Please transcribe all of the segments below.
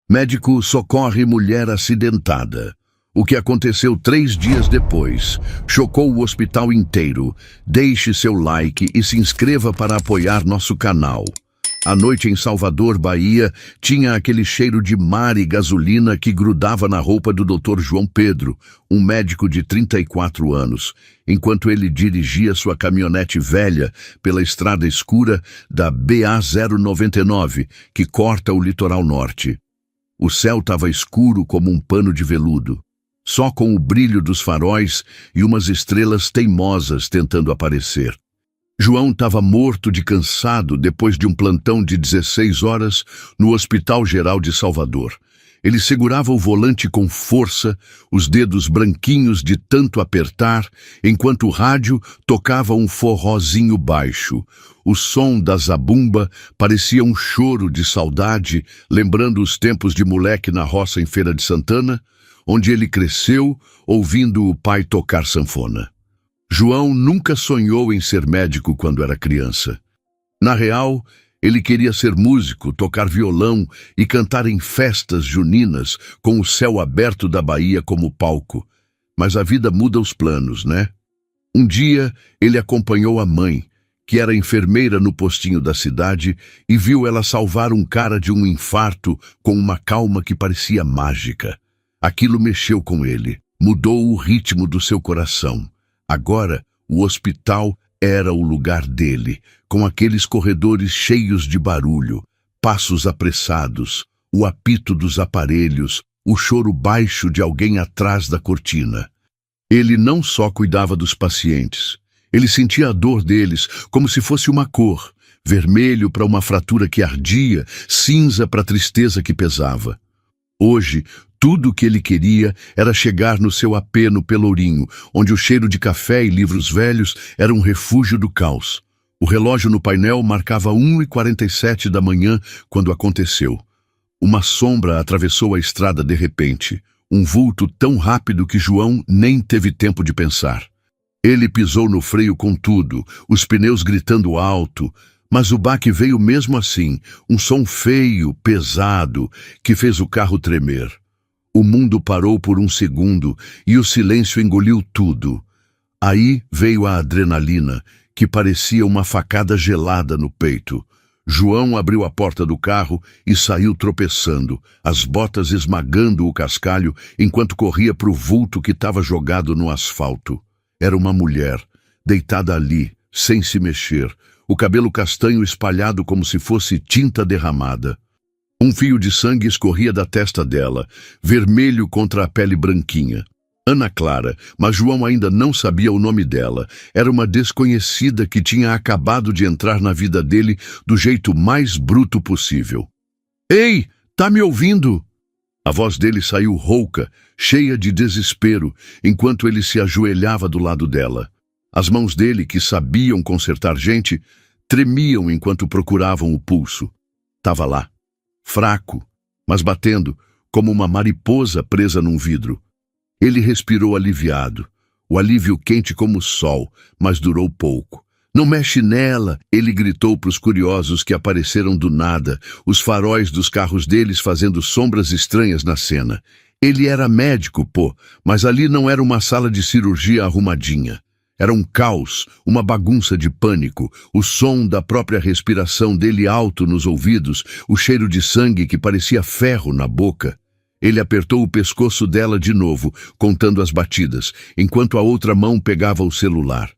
Médico socorre mulher acidentada. O que aconteceu 3 dias depois chocou o hospital inteiro. Deixe seu like e se inscreva para apoiar nosso canal. A noite em Salvador, Bahia, tinha aquele cheiro de mar e gasolina que grudava na roupa do Dr. João Pedro, um médico de 34 anos, enquanto ele dirigia sua caminhonete velha pela estrada escura da BA-099, que corta o litoral norte. O céu estava escuro como um pano de veludo, só com o brilho dos faróis e umas estrelas teimosas tentando aparecer. João estava morto de cansado depois de um plantão de 16 horas no Hospital Geral de Salvador. Ele segurava o volante com força, os dedos branquinhos de tanto apertar, enquanto o rádio tocava um forrozinho baixo. O som da zabumba parecia um choro de saudade, lembrando os tempos de moleque na roça em Feira de Santana, onde ele cresceu ouvindo o pai tocar sanfona. João nunca sonhou em ser médico quando era criança. Na real, ele queria ser músico, tocar violão e cantar em festas juninas com o céu aberto da Bahia como palco. Mas a vida muda os planos, né? Um dia, ele acompanhou a mãe, que era enfermeira no postinho da cidade, e viu ela salvar um cara de um infarto com uma calma que parecia mágica. Aquilo mexeu com ele, mudou o ritmo do seu coração. Agora, o hospital era o lugar dele, com aqueles corredores cheios de barulho, passos apressados, o apito dos aparelhos, o choro baixo de alguém atrás da cortina. Ele não só cuidava dos pacientes, ele sentia a dor deles como se fosse uma cor, vermelho para uma fratura que ardia, cinza para a tristeza que pesava. Hoje, tudo o que ele queria era chegar no seu apê no Pelourinho, onde o cheiro de café e livros velhos era um refúgio do caos. O relógio no painel marcava 1h47 da manhã quando aconteceu. Uma sombra atravessou a estrada de repente, um vulto tão rápido que João nem teve tempo de pensar. Ele pisou no freio com tudo, os pneus gritando alto, mas o baque veio mesmo assim, um som feio, pesado, que fez o carro tremer. O mundo parou por um segundo e o silêncio engoliu tudo. Aí veio a adrenalina, que parecia uma facada gelada no peito. João abriu a porta do carro e saiu tropeçando, as botas esmagando o cascalho enquanto corria para o vulto que estava jogado no asfalto. Era uma mulher, deitada ali, sem se mexer, o cabelo castanho espalhado como se fosse tinta derramada. Um fio de sangue escorria da testa dela, vermelho contra a pele branquinha. Ana Clara, mas João ainda não sabia o nome dela. Era uma desconhecida que tinha acabado de entrar na vida dele do jeito mais bruto possível. "Ei, tá me ouvindo?" A voz dele saiu rouca, cheia de desespero, enquanto ele se ajoelhava do lado dela. As mãos dele, que sabiam consertar gente, tremiam enquanto procuravam o pulso. Tava lá, fraco, mas batendo, como uma mariposa presa num vidro. Ele respirou aliviado, o alívio quente como o sol, mas durou pouco. "Não mexe nela!" ele gritou para os curiosos que apareceram do nada, os faróis dos carros deles fazendo sombras estranhas na cena. Ele era médico, pô, mas ali não era uma sala de cirurgia arrumadinha. Era um caos, uma bagunça de pânico, o som da própria respiração dele alto nos ouvidos, o cheiro de sangue que parecia ferro na boca. Ele apertou o pescoço dela de novo, contando as batidas, enquanto a outra mão pegava o celular.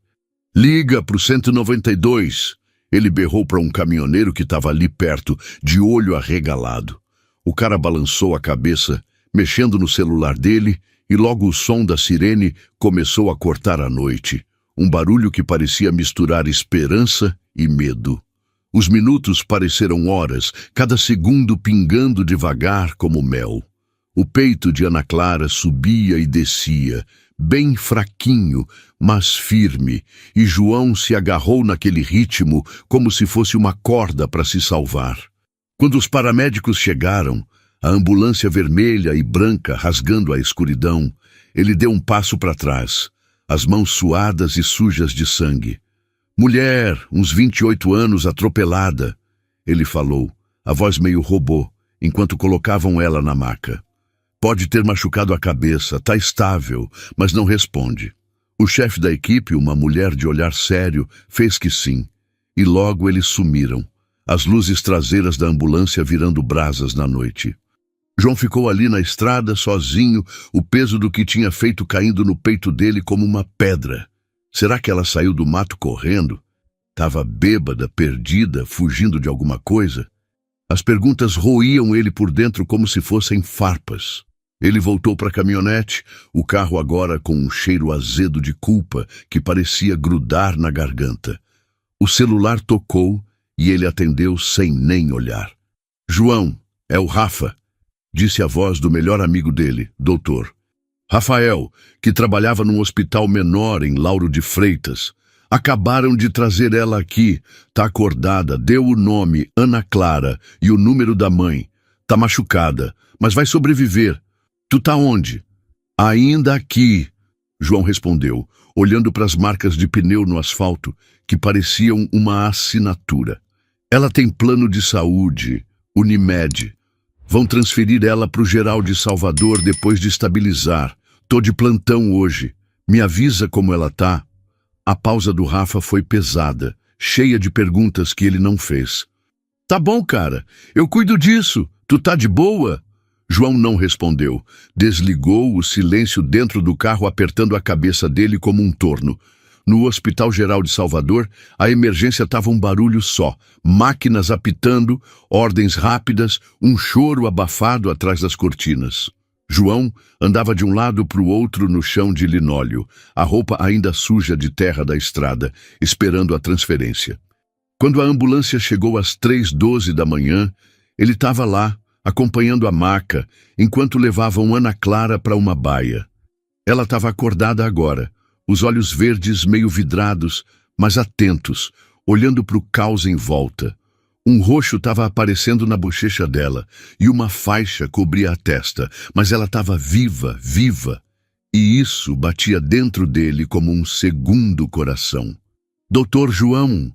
"Liga pro 192", ele berrou para um caminhoneiro que estava ali perto, de olho arregalado. O cara balançou a cabeça, mexendo no celular dele, e logo o som da sirene começou a cortar a noite. Um barulho que parecia misturar esperança e medo. Os minutos pareceram horas, cada segundo pingando devagar como mel. O peito de Ana Clara subia e descia, bem fraquinho, mas firme, e João se agarrou naquele ritmo como se fosse uma corda para se salvar. Quando os paramédicos chegaram, a ambulância vermelha e branca rasgando a escuridão, ele deu um passo para trás, as mãos suadas e sujas de sangue. "Mulher, uns 28 anos, atropelada", ele falou, a voz meio robô, enquanto colocavam ela na maca. Pode ter machucado a cabeça, tá estável, mas não responde. O chefe da equipe, uma mulher de olhar sério, fez que sim. E logo eles sumiram, as luzes traseiras da ambulância virando brasas na noite. João ficou ali na estrada, sozinho, o peso do que tinha feito caindo no peito dele como uma pedra. Será que ela saiu do mato correndo? Estava bêbada, perdida, fugindo de alguma coisa? As perguntas roíam ele por dentro como se fossem farpas. Ele voltou para a caminhonete, o carro agora com um cheiro azedo de culpa que parecia grudar na garganta. O celular tocou e ele atendeu sem nem olhar. João, é o Rafa, disse a voz do melhor amigo dele, doutor. Rafael, que trabalhava num hospital menor em Lauro de Freitas. Acabaram de trazer ela aqui, tá acordada, deu o nome, Ana Clara, e o número da mãe. Tá machucada, mas vai sobreviver. Tu tá onde? Ainda aqui, João respondeu, olhando para as marcas de pneu no asfalto, que pareciam uma assinatura. Ela tem plano de saúde, Unimed. Vão transferir ela para o Geral de Salvador depois de estabilizar. Tô de plantão hoje. Me avisa como ela tá. A pausa do Rafa foi pesada, cheia de perguntas que ele não fez. Tá bom, cara. Eu cuido disso. Tu tá de boa? João não respondeu. Desligou o silêncio dentro do carro, apertando a cabeça dele como um torno. No Hospital Geral de Salvador, a emergência estava um barulho só. Máquinas apitando, ordens rápidas, um choro abafado atrás das cortinas. João andava de um lado para o outro no chão de linóleo, a roupa ainda suja de terra da estrada, esperando a transferência. Quando a ambulância chegou às 3h12 da manhã, ele estava lá, acompanhando a maca, enquanto levavam Ana Clara para uma baia. Ela estava acordada agora, os olhos verdes meio vidrados, mas atentos, olhando para o caos em volta. Um roxo estava aparecendo na bochecha dela, e uma faixa cobria a testa, mas ela estava viva, viva. E isso batia dentro dele como um segundo coração. Doutor João!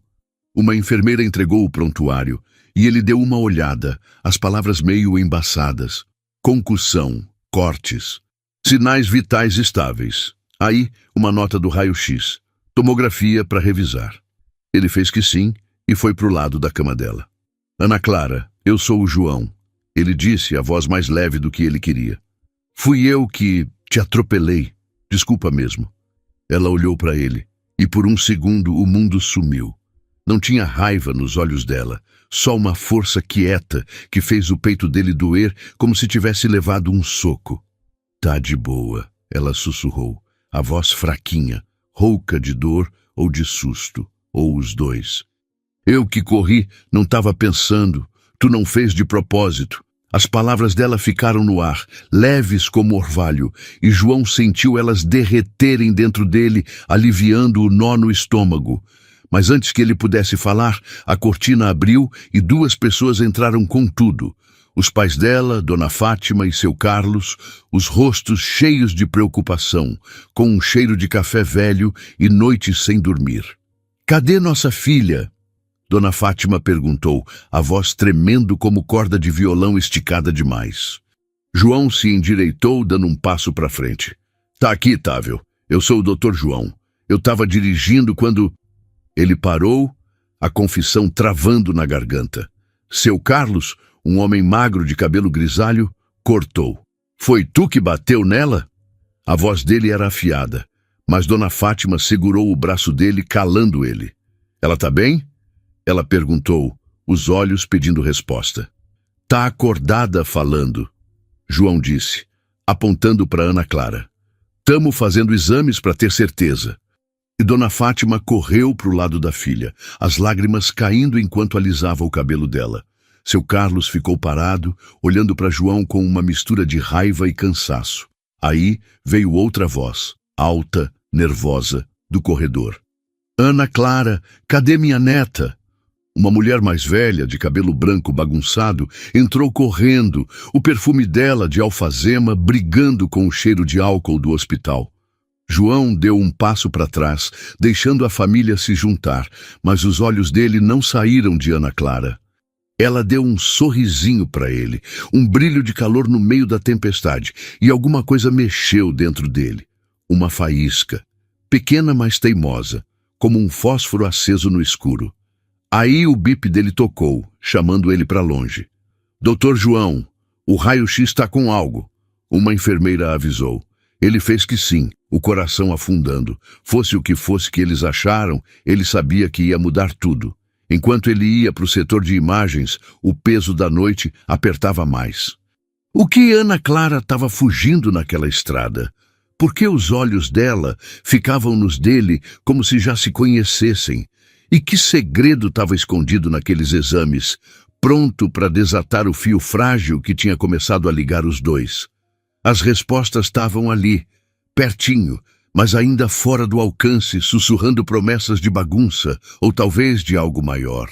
Uma enfermeira entregou o prontuário, e ele deu uma olhada, as palavras meio embaçadas. Concussão, cortes, sinais vitais estáveis. Aí, uma nota do raio-x, tomografia para revisar. Ele fez que sim e foi para o lado da cama dela. Ana Clara, eu sou o João. Ele disse, a voz mais leve do que ele queria. Fui eu que te atropelei. Desculpa mesmo. Ela olhou para ele, e por um segundo o mundo sumiu. Não tinha raiva nos olhos dela, só uma força quieta que fez o peito dele doer como se tivesse levado um soco. Tá de boa, ela sussurrou, a voz fraquinha, rouca de dor ou de susto, ou os dois. Eu que corri, não estava pensando, tu não fez de propósito. As palavras dela ficaram no ar, leves como orvalho, e João sentiu elas derreterem dentro dele, aliviando o nó no estômago. Mas antes que ele pudesse falar, a cortina abriu e duas pessoas entraram com tudo. Os pais dela, Dona Fátima e seu Carlos, os rostos cheios de preocupação, com um cheiro de café velho e noites sem dormir. Cadê nossa filha? Dona Fátima perguntou, a voz tremendo como corda de violão esticada demais. João se endireitou, dando um passo para frente. Tá aqui, Távio. Eu sou o Dr. João. Eu estava dirigindo quando... Ele parou, a confissão travando na garganta. Seu Carlos, um homem magro de cabelo grisalho, cortou. Foi tu que bateu nela? A voz dele era afiada, mas Dona Fátima segurou o braço dele, calando ele. Ela tá bem? Ela perguntou, os olhos pedindo resposta. Tá acordada falando, João disse, apontando para Ana Clara. Tamo fazendo exames para ter certeza. E Dona Fátima correu para o lado da filha, as lágrimas caindo enquanto alisava o cabelo dela. Seu Carlos ficou parado, olhando para João com uma mistura de raiva e cansaço. Aí veio outra voz, alta, nervosa, do corredor. Ana Clara, cadê minha neta? Uma mulher mais velha, de cabelo branco bagunçado, entrou correndo, o perfume dela de alfazema brigando com o cheiro de álcool do hospital. João deu um passo para trás, deixando a família se juntar, mas os olhos dele não saíram de Ana Clara. Ela deu um sorrisinho para ele, um brilho de calor no meio da tempestade, e alguma coisa mexeu dentro dele. Uma faísca, pequena mas teimosa, como um fósforo aceso no escuro. Aí o bip dele tocou, chamando ele para longe. Doutor João, o raio-x está com algo, uma enfermeira avisou. Ele fez que sim, o coração afundando. Fosse o que fosse que eles acharam, ele sabia que ia mudar tudo. Enquanto ele ia para o setor de imagens, o peso da noite apertava mais. O que Ana Clara estava fugindo naquela estrada? Por que os olhos dela ficavam nos dele como se já se conhecessem? E que segredo estava escondido naqueles exames, pronto para desatar o fio frágil que tinha começado a ligar os dois? As respostas estavam ali, pertinho, mas ainda fora do alcance, sussurrando promessas de bagunça, ou talvez de algo maior.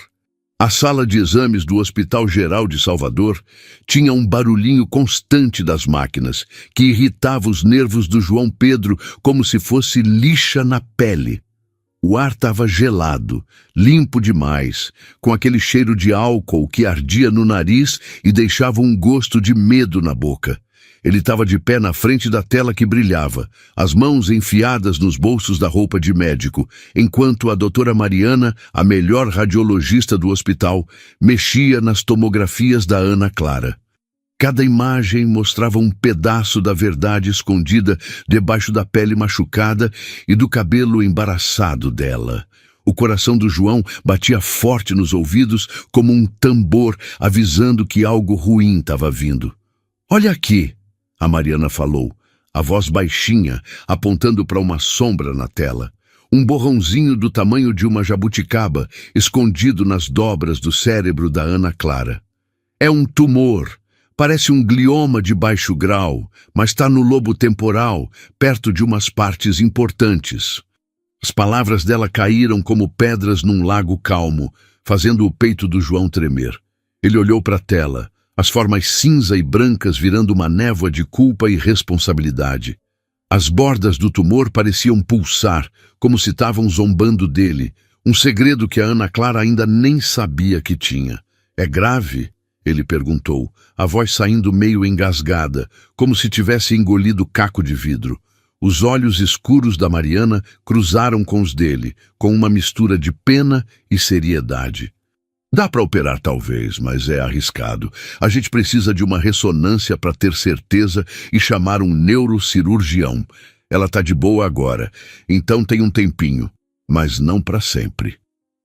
A sala de exames do Hospital Geral de Salvador tinha um barulhinho constante das máquinas, que irritava os nervos do João Pedro como se fosse lixa na pele. O ar estava gelado, limpo demais, com aquele cheiro de álcool que ardia no nariz e deixava um gosto de medo na boca. Ele estava de pé na frente da tela que brilhava, as mãos enfiadas nos bolsos da roupa de médico, enquanto a doutora Mariana, a melhor radiologista do hospital, mexia nas tomografias da Ana Clara. Cada imagem mostrava um pedaço da verdade escondida debaixo da pele machucada e do cabelo embaraçado dela. O coração do João batia forte nos ouvidos como um tambor avisando que algo ruim estava vindo. "Olha aqui", a Mariana falou, a voz baixinha, apontando para uma sombra na tela. Um borrãozinho do tamanho de uma jabuticaba, escondido nas dobras do cérebro da Ana Clara. "É um tumor. Parece um glioma de baixo grau, mas está no lobo temporal, perto de umas partes importantes." As palavras dela caíram como pedras num lago calmo, fazendo o peito do João tremer. Ele olhou para a tela, as formas cinza e brancas virando uma névoa de culpa e responsabilidade. As bordas do tumor pareciam pulsar, como se estavam zombando dele, um segredo que a Ana Clara ainda nem sabia que tinha. "É grave?" ele perguntou, a voz saindo meio engasgada, como se tivesse engolido caco de vidro. Os olhos escuros da Mariana cruzaram com os dele, com uma mistura de pena e seriedade. "Dá para operar talvez, mas é arriscado. A gente precisa de uma ressonância para ter certeza e chamar um neurocirurgião. Ela está de boa agora, então tem um tempinho, mas não para sempre."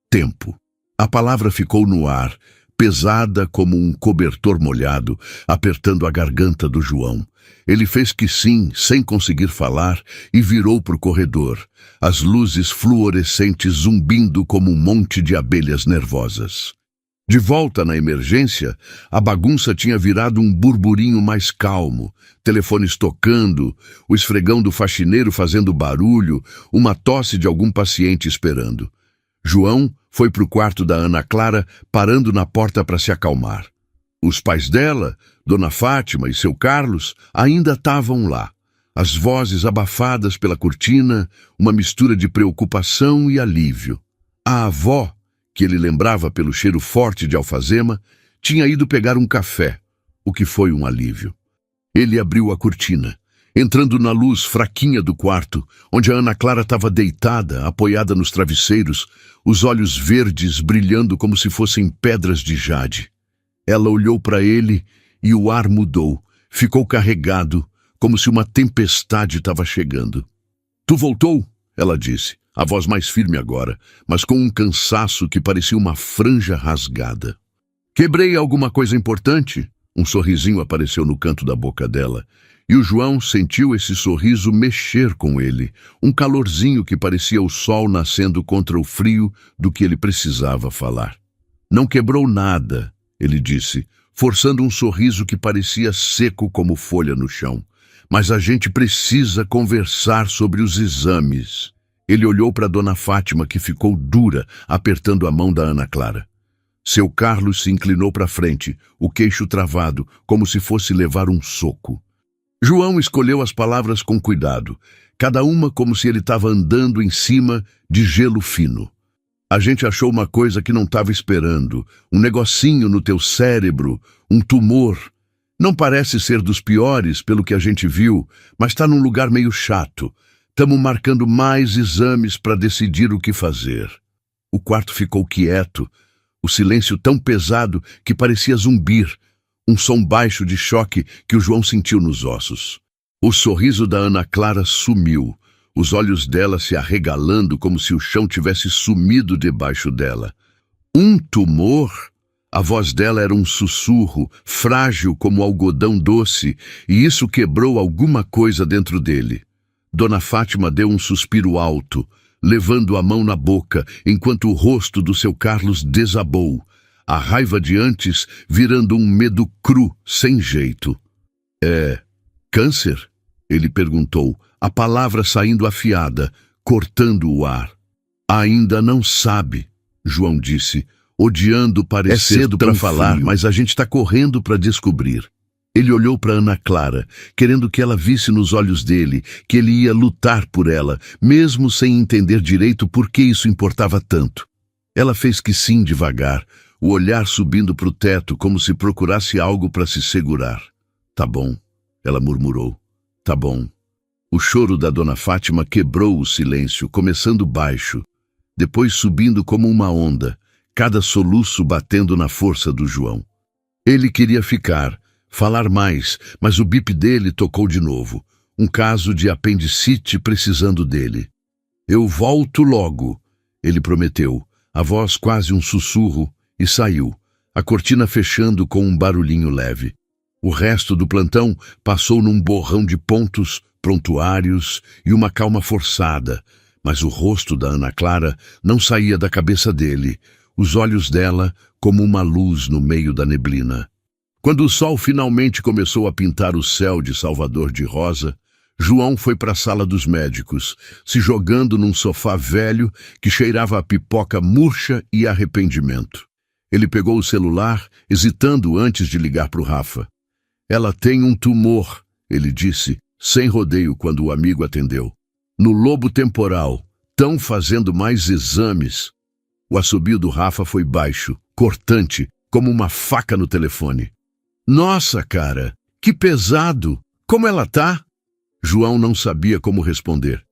Tempo. A palavra ficou no ar, pesada como um cobertor molhado, apertando a garganta do João. Ele fez que sim, sem conseguir falar, e virou para o corredor, as luzes fluorescentes zumbindo como um monte de abelhas nervosas. De volta na emergência, a bagunça tinha virado um burburinho mais calmo, telefones tocando, o esfregão do faxineiro fazendo barulho, uma tosse de algum paciente esperando. João foi para o quarto da Ana Clara, parando na porta para se acalmar. Os pais dela, Dona Fátima e seu Carlos, ainda estavam lá. As vozes abafadas pela cortina, uma mistura de preocupação e alívio. A avó, que ele lembrava pelo cheiro forte de alfazema, tinha ido pegar um café, o que foi um alívio. Ele abriu a cortina, entrando na luz fraquinha do quarto, onde a Ana Clara estava deitada, apoiada nos travesseiros, os olhos verdes brilhando como se fossem pedras de jade. Ela olhou para ele e o ar mudou, ficou carregado, como se uma tempestade estava chegando. "Tu voltou?" ela disse, a voz mais firme agora, mas com um cansaço que parecia uma franja rasgada. "Quebrei alguma coisa importante?" Um sorrisinho apareceu no canto da boca dela, e o João sentiu esse sorriso mexer com ele, um calorzinho que parecia o sol nascendo contra o frio do que ele precisava falar. "Não quebrou nada", ele disse, forçando um sorriso que parecia seco como folha no chão. "Mas a gente precisa conversar sobre os exames." Ele olhou para Dona Fátima, que ficou dura, apertando a mão da Ana Clara. Seu Carlos se inclinou para frente, o queixo travado, como se fosse levar um soco. João escolheu as palavras com cuidado, cada uma como se ele estava andando em cima de gelo fino. A gente achou uma coisa que não estava esperando, um negocinho no teu cérebro, um tumor. Não parece ser dos piores, pelo que a gente viu, mas está num lugar meio chato. Estamos marcando mais exames para decidir o que fazer. O quarto ficou quieto, o silêncio tão pesado que parecia zumbir, um som baixo de choque que o João sentiu nos ossos. O sorriso da Ana Clara sumiu, os olhos dela se arregalando como se o chão tivesse sumido debaixo dela. Um tumor? A voz dela era um sussurro, frágil como algodão doce, e isso quebrou alguma coisa dentro dele. Dona Fátima deu um suspiro alto, levando a mão na boca, enquanto o rosto do seu Carlos desabou, a raiva de antes virando um medo cru, sem jeito. É câncer? Ele perguntou, a palavra saindo afiada, cortando o ar. Ainda não sabe, João disse, odiando parecer cedo para falar, mas a gente está correndo para descobrir. Ele olhou para Ana Clara, querendo que ela visse nos olhos dele que ele ia lutar por ela, mesmo sem entender direito por que isso importava tanto. Ela fez que sim devagar, o olhar subindo para o teto como se procurasse algo para se segurar. Tá bom, ela murmurou. Tá bom. O choro da Dona Fátima quebrou o silêncio, começando baixo, depois subindo como uma onda, cada soluço batendo na força do João. Ele queria ficar, falar mais, mas o bip dele tocou de novo. Um caso de apendicite precisando dele. Eu volto logo, ele prometeu, a voz quase um sussurro, e saiu, a cortina fechando com um barulhinho leve. O resto do plantão passou num borrão de pontos, prontuários e uma calma forçada, mas o rosto da Ana Clara não saía da cabeça dele, os olhos dela como uma luz no meio da neblina. Quando o sol finalmente começou a pintar o céu de Salvador de rosa, João foi para a sala dos médicos, se jogando num sofá velho que cheirava a pipoca murcha e arrependimento. Ele pegou o celular, hesitando antes de ligar para o Rafa. Ela tem um tumor, ele disse, sem rodeio quando o amigo atendeu. No lobo temporal, tão fazendo mais exames. O assobio do Rafa foi baixo, cortante, como uma faca no telefone. Nossa, cara, que pesado! Como ela tá? João não sabia como responder.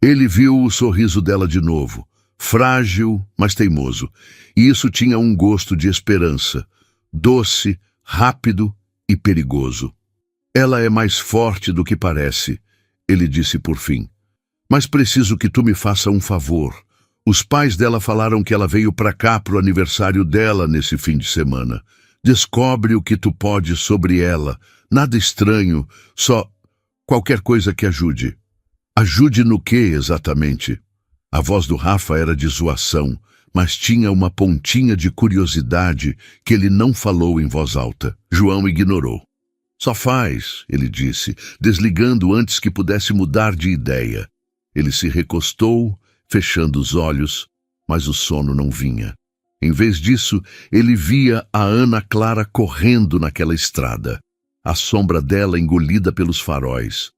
Ele viu o sorriso dela de novo, frágil, mas teimoso, e isso tinha um gosto de esperança, doce, rápido e perigoso. Ela é mais forte do que parece, ele disse por fim. Mas preciso que tu me faça um favor. Os pais dela falaram que ela veio pra cá pro aniversário dela nesse fim de semana. Descobre o que tu pode sobre ela. Nada estranho, só qualquer coisa que ajude. Ajude no quê, exatamente? A voz do Rafa era de zoação, mas tinha uma pontinha de curiosidade que ele não falou em voz alta. João ignorou. Só faz, ele disse, desligando antes que pudesse mudar de ideia. Ele se recostou, fechando os olhos, mas o sono não vinha. Em vez disso, ele via a Ana Clara correndo naquela estrada, a sombra dela engolida pelos faróis.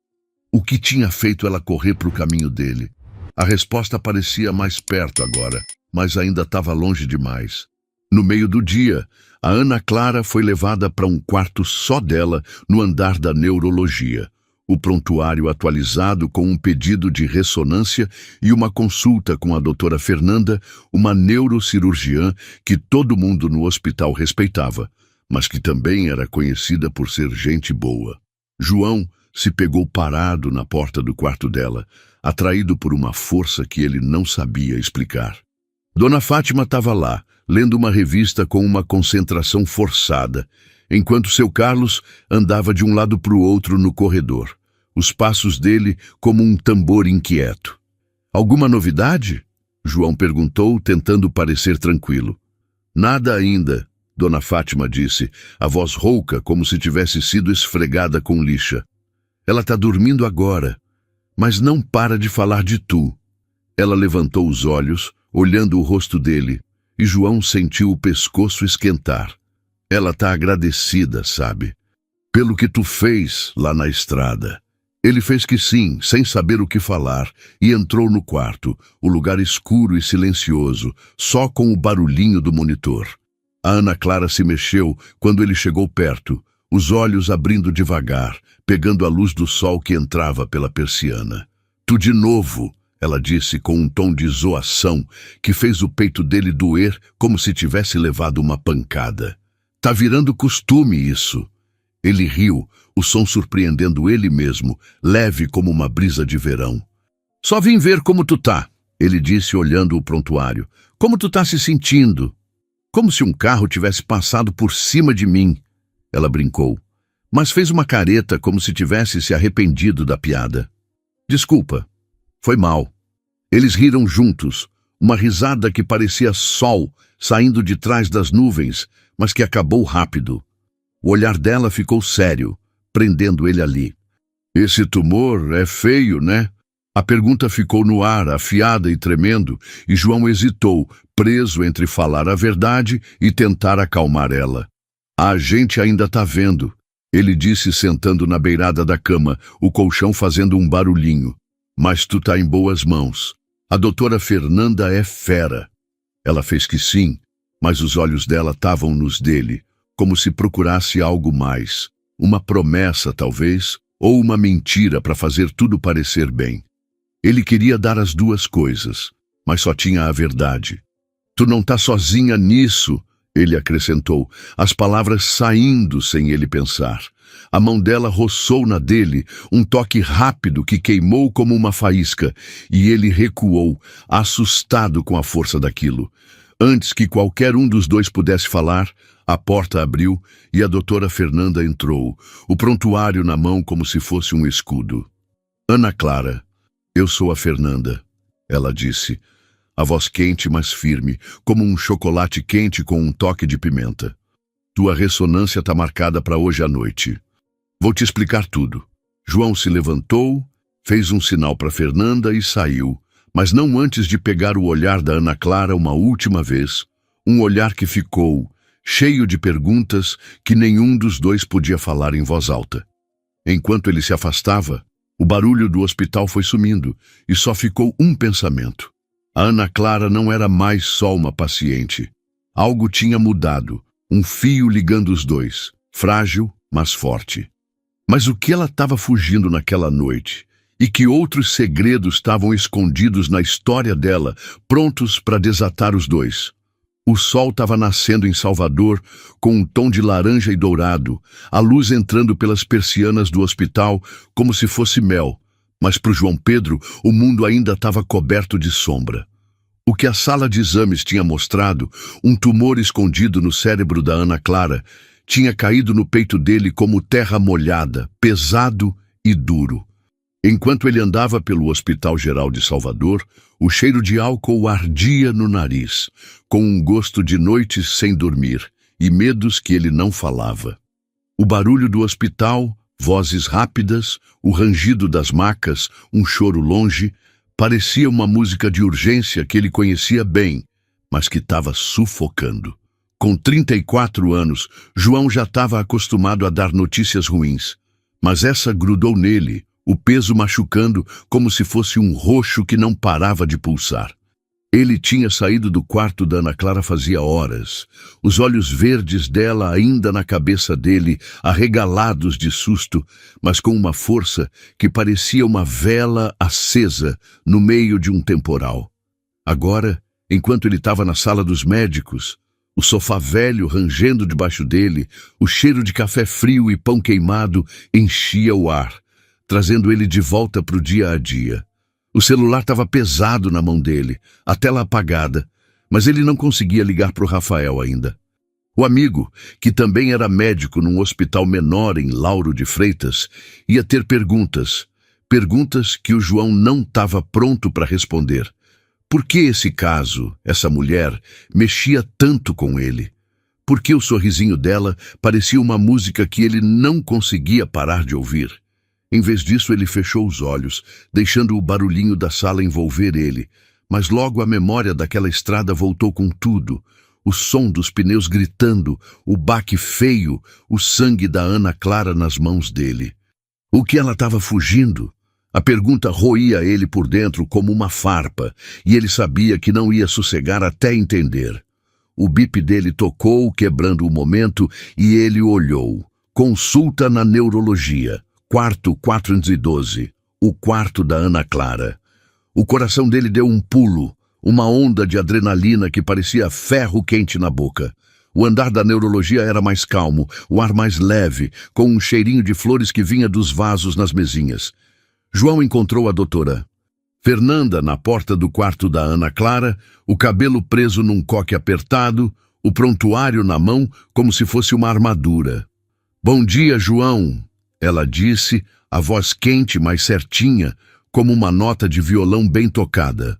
O que tinha feito ela correr para o caminho dele? A resposta parecia mais perto agora, mas ainda estava longe demais. No meio do dia, a Ana Clara foi levada para um quarto só dela no andar da neurologia. O prontuário atualizado com um pedido de ressonância e uma consulta com a doutora Fernanda, uma neurocirurgiã que todo mundo no hospital respeitava, mas que também era conhecida por ser gente boa. João se pegou parado na porta do quarto dela, atraído por uma força que ele não sabia explicar. Dona Fátima estava lá, lendo uma revista com uma concentração forçada, enquanto seu Carlos andava de um lado para o outro no corredor, os passos dele como um tambor inquieto. Alguma novidade? João perguntou, tentando parecer tranquilo. Nada ainda, Dona Fátima disse, a voz rouca como se tivesse sido esfregada com lixa. Ela está dormindo agora, mas não para de falar de tu. Ela levantou os olhos, olhando o rosto dele, e João sentiu o pescoço esquentar. Ela está agradecida, sabe? Pelo que tu fez lá na estrada. Ele fez que sim, sem saber o que falar, e entrou no quarto, o lugar escuro e silencioso, só com o barulhinho do monitor. A Ana Clara se mexeu quando ele chegou perto, os olhos abrindo devagar, pegando a luz do sol que entrava pela persiana. Tu de novo, ela disse com um tom de zoação que fez o peito dele doer como se tivesse levado uma pancada. Tá virando costume isso. Ele riu, o som surpreendendo ele mesmo, leve como uma brisa de verão. Só vim ver como tu tá, ele disse olhando o prontuário. Como tu tá se sentindo? Como se um carro tivesse passado por cima de mim, ela brincou, mas fez uma careta como se tivesse se arrependido da piada. Desculpa, foi mal. Eles riram juntos, uma risada que parecia sol saindo de trás das nuvens, mas que acabou rápido. O olhar dela ficou sério, prendendo ele ali. Esse tumor é feio, né? A pergunta ficou no ar, afiada e tremendo, e João hesitou, preso entre falar a verdade e tentar acalmar ela. A gente ainda tá vendo, ele disse sentando na beirada da cama, o colchão fazendo um barulhinho. Mas tu tá em boas mãos. A doutora Fernanda é fera. Ela fez que sim, mas os olhos dela estavam nos dele, como se procurasse algo mais. Uma promessa, talvez, ou uma mentira para fazer tudo parecer bem. Ele queria dar as duas coisas, mas só tinha a verdade. Tu não tá sozinha nisso, ele acrescentou, as palavras saindo sem ele pensar. A mão dela roçou na dele, um toque rápido que queimou como uma faísca, e ele recuou, assustado com a força daquilo. Antes que qualquer um dos dois pudesse falar, a porta abriu e a doutora Fernanda entrou, o prontuário na mão como se fosse um escudo. Ana Clara, eu sou a Fernanda, ela disse, a voz quente mas firme, como um chocolate quente com um toque de pimenta. Tua ressonância tá marcada para hoje à noite. Vou te explicar tudo. João se levantou, fez um sinal para Fernanda e saiu, mas não antes de pegar o olhar da Ana Clara uma última vez, um olhar que ficou cheio de perguntas que nenhum dos dois podia falar em voz alta. Enquanto ele se afastava, o barulho do hospital foi sumindo e só ficou um pensamento. A Ana Clara não era mais só uma paciente. Algo tinha mudado, um fio ligando os dois, frágil, mas forte. Mas o que ela estava fugindo naquela noite? E que outros segredos estavam escondidos na história dela, prontos para desatar os dois? O sol estava nascendo em Salvador, com um tom de laranja e dourado, a luz entrando pelas persianas do hospital como se fosse mel, mas para o João Pedro o mundo ainda estava coberto de sombra. O que a sala de exames tinha mostrado, um tumor escondido no cérebro da Ana Clara, tinha caído no peito dele como terra molhada, pesado e duro. Enquanto ele andava pelo Hospital Geral de Salvador, o cheiro de álcool ardia no nariz, com um gosto de noites sem dormir e medos que ele não falava. O barulho do hospital, vozes rápidas, o rangido das macas, um choro longe, parecia uma música de urgência que ele conhecia bem, mas que estava sufocando. Com 34 anos, João já estava acostumado a dar notícias ruins, mas essa grudou nele, o peso machucando como se fosse um roxo que não parava de pulsar. Ele tinha saído do quarto da Ana Clara fazia horas, os olhos verdes dela ainda na cabeça dele, arregalados de susto, mas com uma força que parecia uma vela acesa no meio de um temporal. Agora, enquanto ele estava na sala dos médicos, o sofá velho rangendo debaixo dele, o cheiro de café frio e pão queimado enchia o ar, trazendo ele de volta para o dia a dia. O celular estava pesado na mão dele, a tela apagada, mas ele não conseguia ligar para o Rafael ainda. O amigo, que também era médico num hospital menor em Lauro de Freitas, ia ter perguntas que o João não estava pronto para responder. Por que esse caso, essa mulher, mexia tanto com ele? Por que o sorrisinho dela parecia uma música que ele não conseguia parar de ouvir? Em vez disso, ele fechou os olhos, deixando o barulhinho da sala envolver ele, mas logo a memória daquela estrada voltou com tudo. O som dos pneus gritando, o baque feio, o sangue da Ana Clara nas mãos dele. O que ela estava fugindo? A pergunta roía ele por dentro como uma farpa, e ele sabia que não ia sossegar até entender. O bip dele tocou, quebrando o momento, e ele olhou. Consulta na neurologia. Quarto 412. O quarto da Ana Clara. O coração dele deu um pulo, uma onda de adrenalina que parecia ferro quente na boca. O andar da neurologia era mais calmo, o ar mais leve, com um cheirinho de flores que vinha dos vasos nas mesinhas. João encontrou a doutora Fernanda na porta do quarto da Ana Clara, o cabelo preso num coque apertado, o prontuário na mão como se fosse uma armadura. "Bom dia, João", ela disse, a voz quente, mas certinha, como uma nota de violão bem tocada.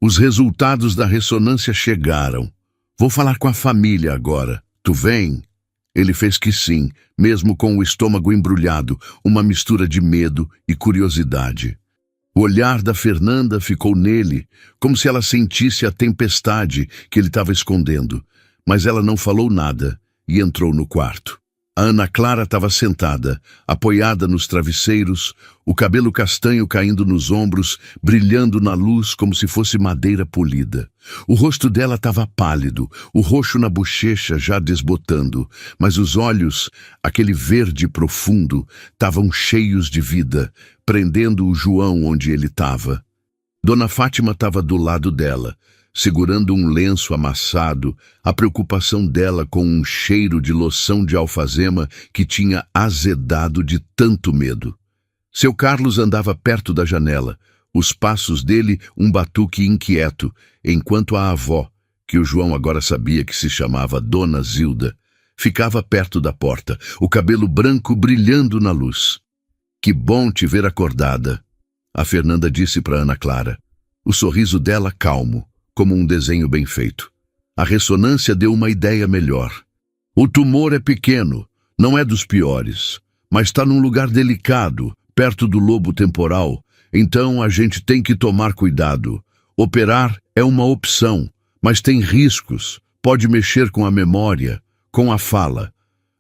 "Os resultados da ressonância chegaram. Vou falar com a família agora. Tu vem?" Ele fez que sim, mesmo com o estômago embrulhado, uma mistura de medo e curiosidade. O olhar da Fernanda ficou nele, como se ela sentisse a tempestade que ele estava escondendo. Mas ela não falou nada e entrou no quarto. A Ana Clara estava sentada, apoiada nos travesseiros, o cabelo castanho caindo nos ombros, brilhando na luz como se fosse madeira polida. O rosto dela estava pálido, o roxo na bochecha já desbotando, mas os olhos, aquele verde profundo, estavam cheios de vida, prendendo o João onde ele estava. Dona Fátima estava do lado dela, segurando um lenço amassado, a preocupação dela com um cheiro de loção de alfazema que tinha azedado de tanto medo. Seu Carlos andava perto da janela, os passos dele um batuque inquieto, enquanto a avó, que o João agora sabia que se chamava Dona Zilda, ficava perto da porta, o cabelo branco brilhando na luz. "Que bom te ver acordada", a Fernanda disse para Ana Clara. O sorriso dela calmo, como um desenho bem feito. A ressonância deu uma ideia melhor. "O tumor é pequeno, não é dos piores, mas está num lugar delicado, perto do lobo temporal, então a gente tem que tomar cuidado. Operar é uma opção, mas tem riscos, pode mexer com a memória, com a fala.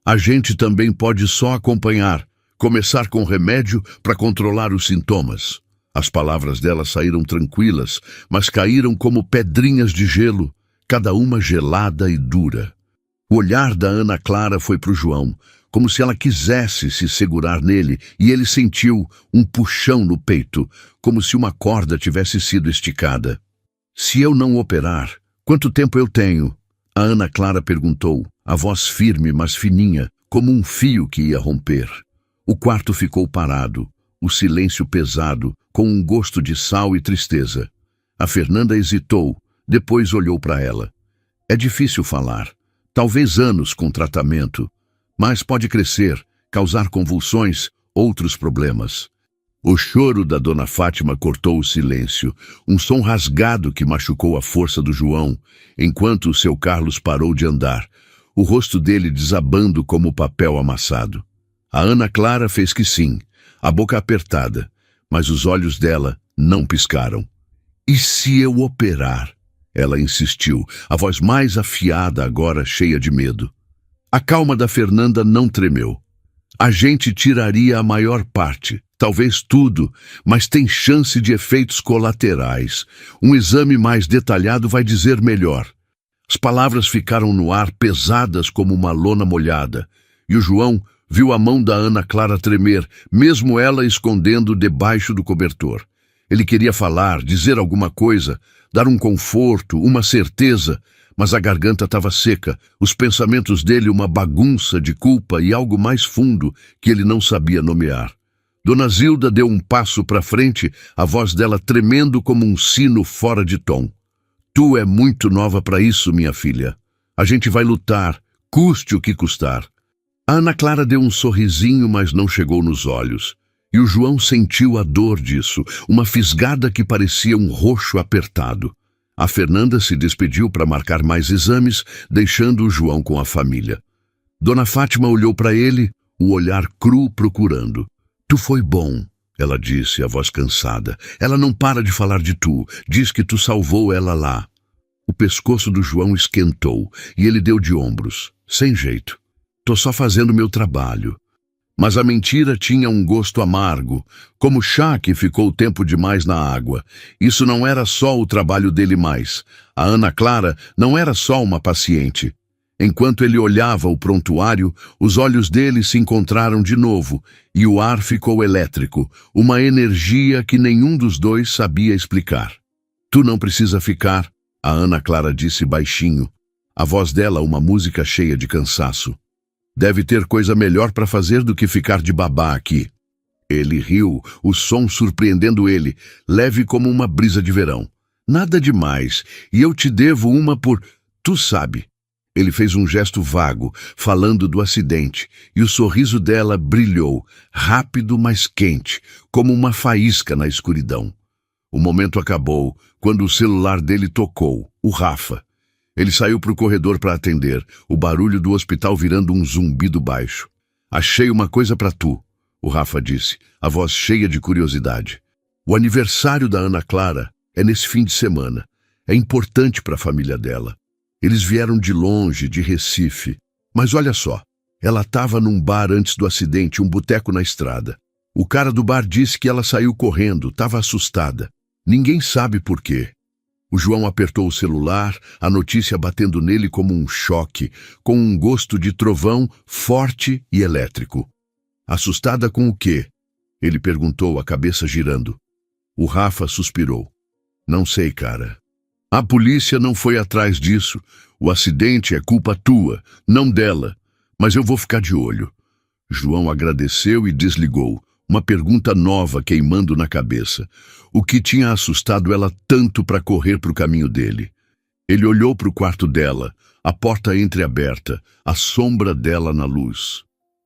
A gente também pode só acompanhar, começar com remédio para controlar os sintomas." As palavras dela saíram tranquilas, mas caíram como pedrinhas de gelo, cada uma gelada e dura. O olhar da Ana Clara foi para o João, como se ela quisesse se segurar nele, e ele sentiu um puxão no peito, como se uma corda tivesse sido esticada. "Se eu não operar, quanto tempo eu tenho?" A Ana Clara perguntou, a voz firme, mas fininha, como um fio que ia romper. O quarto ficou parado, o silêncio pesado, com um gosto de sal e tristeza. A Fernanda hesitou, depois olhou para ela. "É difícil falar. Talvez anos com tratamento. Mas pode crescer, causar convulsões, outros problemas." O choro da Dona Fátima cortou o silêncio, um som rasgado que machucou a força do João, enquanto o seu Carlos parou de andar, o rosto dele desabando como papel amassado. A Ana Clara fez que sim, a boca apertada, mas os olhos dela não piscaram. "E se eu operar?" ela insistiu, a voz mais afiada agora cheia de medo. A calma da Fernanda não tremeu. "A gente tiraria a maior parte, talvez tudo, mas tem chance de efeitos colaterais. Um exame mais detalhado vai dizer melhor." As palavras ficaram no ar pesadas como uma lona molhada, e o João viu a mão da Ana Clara tremer, mesmo ela escondendo debaixo do cobertor. Ele queria falar, dizer alguma coisa, dar um conforto, uma certeza, mas a garganta estava seca, os pensamentos dele uma bagunça de culpa e algo mais fundo que ele não sabia nomear. Dona Zilda deu um passo para frente, a voz dela tremendo como um sino fora de tom. "Tu é muito nova para isso, minha filha. A gente vai lutar, custe o que custar." A Ana Clara deu um sorrisinho, mas não chegou nos olhos. E o João sentiu a dor disso, uma fisgada que parecia um roxo apertado. A Fernanda se despediu para marcar mais exames, deixando o João com a família. Dona Fátima olhou para ele, o olhar cru procurando. "Tu foi bom", ela disse, a voz cansada. "Ela não para de falar de tu, diz que tu salvou ela lá." O pescoço do João esquentou, e ele deu de ombros, sem jeito. "Tô só fazendo meu trabalho." Mas a mentira tinha um gosto amargo, como chá que ficou tempo demais na água. Isso não era só o trabalho dele mais. A Ana Clara não era só uma paciente. Enquanto ele olhava o prontuário, os olhos dele se encontraram de novo, e o ar ficou elétrico, uma energia que nenhum dos dois sabia explicar. Tu não precisa ficar, a Ana Clara disse baixinho. A voz dela uma música cheia de cansaço. Deve ter coisa melhor para fazer do que ficar de babá aqui. Ele riu, o som surpreendendo ele, leve como uma brisa de verão. Nada demais, e eu te devo uma por... Tu sabe. Ele fez um gesto vago, falando do acidente, e o sorriso dela brilhou, rápido, mas quente, como uma faísca na escuridão. O momento acabou, quando o celular dele tocou, o Rafa. Ele saiu para o corredor para atender, o barulho do hospital virando um zumbido baixo. Achei uma coisa para tu, o Rafa disse, a voz cheia de curiosidade. O aniversário da Ana Clara é nesse fim de semana. É importante para a família dela. Eles vieram de longe, de Recife. Mas olha só, ela estava num bar antes do acidente, um boteco na estrada. O cara do bar disse que ela saiu correndo, estava assustada. Ninguém sabe por quê. O João apertou o celular, a notícia batendo nele como um choque, com um gosto de trovão forte e elétrico. Assustada com o quê? Ele perguntou, a cabeça girando. O Rafa suspirou. Não sei, cara. A polícia não foi atrás disso. O acidente é culpa tua, não dela. Mas eu vou ficar de olho. João agradeceu e desligou, uma pergunta nova queimando na cabeça. O que tinha assustado ela tanto para correr para o caminho dele? Ele olhou para o quarto dela, a porta entreaberta, a sombra dela na luz.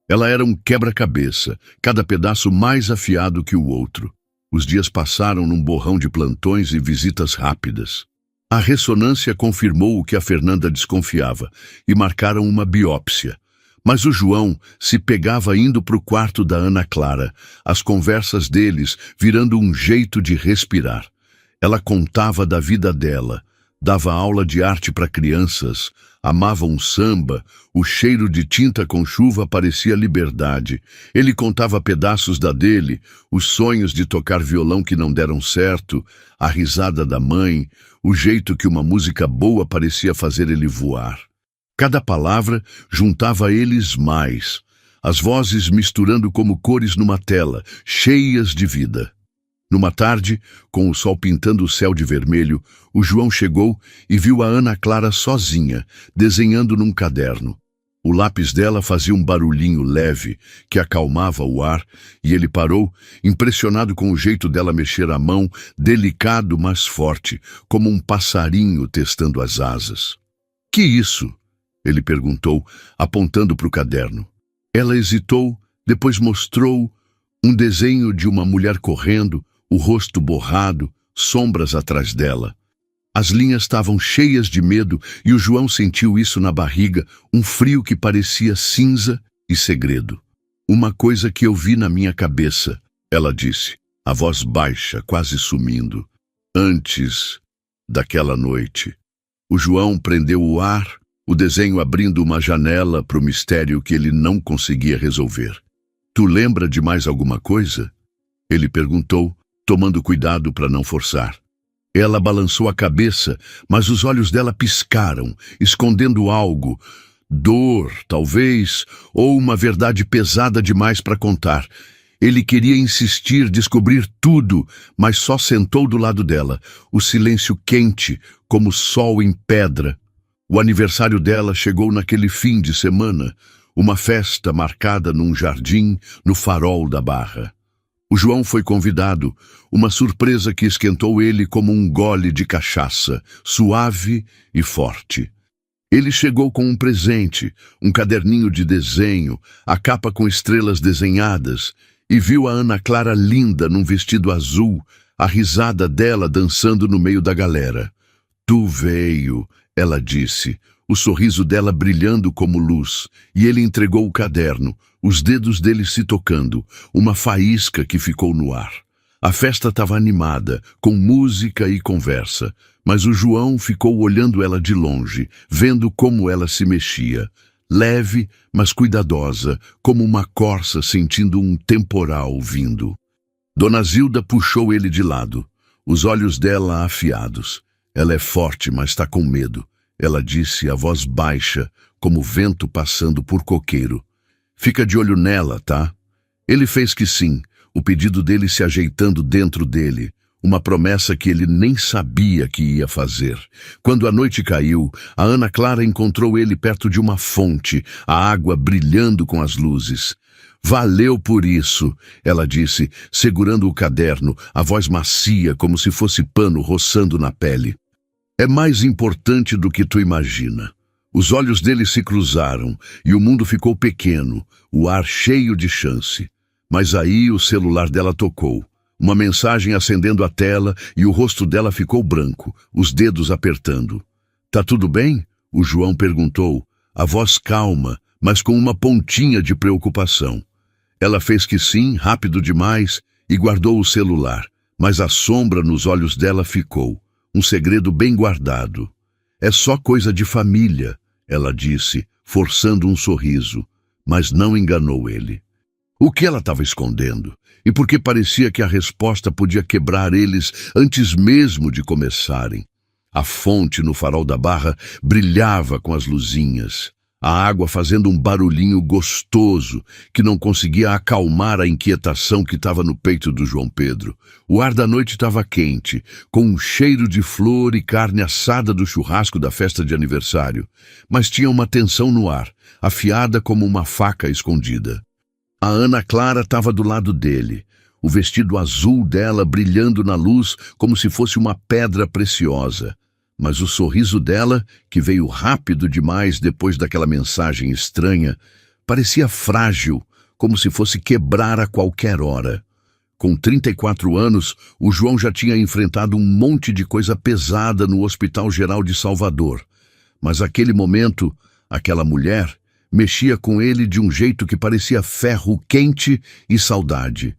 Ela era um quebra-cabeça, cada pedaço mais afiado que o outro. Os dias passaram num borrão de plantões e visitas rápidas. A ressonância confirmou o que a Fernanda desconfiava e marcaram uma biópsia. Mas o João se pegava indo para o quarto da Ana Clara, as conversas deles virando um jeito de respirar. Ela contava da vida dela, dava aula de arte para crianças, amava um samba, o cheiro de tinta com chuva parecia liberdade. Ele contava pedaços da dele, os sonhos de tocar violão que não deram certo, a risada da mãe, o jeito que uma música boa parecia fazer ele voar. Cada palavra juntava eles mais, as vozes misturando como cores numa tela, cheias de vida. Numa tarde, com o sol pintando o céu de vermelho, o João chegou e viu a Ana Clara sozinha, desenhando num caderno. O lápis dela fazia um barulhinho leve, que acalmava o ar, e ele parou, impressionado com o jeito dela mexer a mão, delicado, mas forte, como um passarinho testando as asas. Que isso? Ele perguntou, apontando para o caderno. Ela hesitou, depois mostrou um desenho de uma mulher correndo, o rosto borrado, sombras atrás dela. As linhas estavam cheias de medo e o João sentiu isso na barriga, um frio que parecia cinza e segredo. Uma coisa que eu vi na minha cabeça, ela disse, a voz baixa, quase sumindo. Antes daquela noite. O João prendeu o ar, o desenho abrindo uma janela para o mistério que ele não conseguia resolver. Tu lembra de mais alguma coisa? Ele perguntou, tomando cuidado para não forçar. Ela balançou a cabeça, mas os olhos dela piscaram, escondendo algo. Dor, talvez, ou uma verdade pesada demais para contar. Ele queria insistir, descobrir tudo, mas só sentou do lado dela, o silêncio quente, como sol em pedra. O aniversário dela chegou naquele fim de semana, uma festa marcada num jardim no farol da Barra. O João foi convidado, uma surpresa que esquentou ele como um gole de cachaça, suave e forte. Ele chegou com um presente, um caderninho de desenho, a capa com estrelas desenhadas, e viu a Ana Clara linda num vestido azul, a risada dela dançando no meio da galera. Tu veio, ela disse, o sorriso dela brilhando como luz, e ele entregou o caderno, os dedos dele se tocando, uma faísca que ficou no ar. A festa estava animada, com música e conversa, mas o João ficou olhando ela de longe, vendo como ela se mexia. leve, mas cuidadosa, como uma corça sentindo um temporal vindo. Dona Zilda puxou ele de lado, os olhos dela afiados. Ela é forte, mas está com medo. Ela disse, a voz baixa, como vento passando por coqueiro. Fica de olho nela, tá? Ele fez que sim, o pedido dele se ajeitando dentro dele. Uma promessa que ele nem sabia que ia fazer. Quando a noite caiu, a Ana Clara encontrou ele perto de uma fonte, a água brilhando com as luzes. Valeu por isso, ela disse, segurando o caderno, a voz macia como se fosse pano roçando na pele. É mais importante do que tu imagina. Os olhos dele se cruzaram e o mundo ficou pequeno, o ar cheio de chance. Mas aí o celular dela tocou. Uma mensagem acendendo a tela e o rosto dela ficou branco, os dedos apertando. Tá tudo bem? O João perguntou, a voz calma, mas com uma pontinha de preocupação. Ela fez que sim, rápido demais, e guardou o celular, mas a sombra nos olhos dela ficou, um segredo bem guardado. É só coisa de família, ela disse, forçando um sorriso, mas não enganou ele. O que ela estava escondendo? E porque parecia que a resposta podia quebrar eles antes mesmo de começarem. A fonte no farol da barra brilhava com as luzinhas, a água fazendo um barulhinho gostoso que não conseguia acalmar a inquietação que estava no peito do João Pedro. O ar da noite estava quente, com um cheiro de flor e carne assada do churrasco da festa de aniversário, mas tinha uma tensão no ar, afiada como uma faca escondida. A Ana Clara estava do lado dele, o vestido azul dela brilhando na luz como se fosse uma pedra preciosa. Mas o sorriso dela, que veio rápido demais depois daquela mensagem estranha, parecia frágil, como se fosse quebrar a qualquer hora. Com 34 anos, o João já tinha enfrentado um monte de coisa pesada no Hospital Geral de Salvador. Mas aquele momento, aquela mulher, mexia com ele de um jeito que parecia ferro quente e saudade.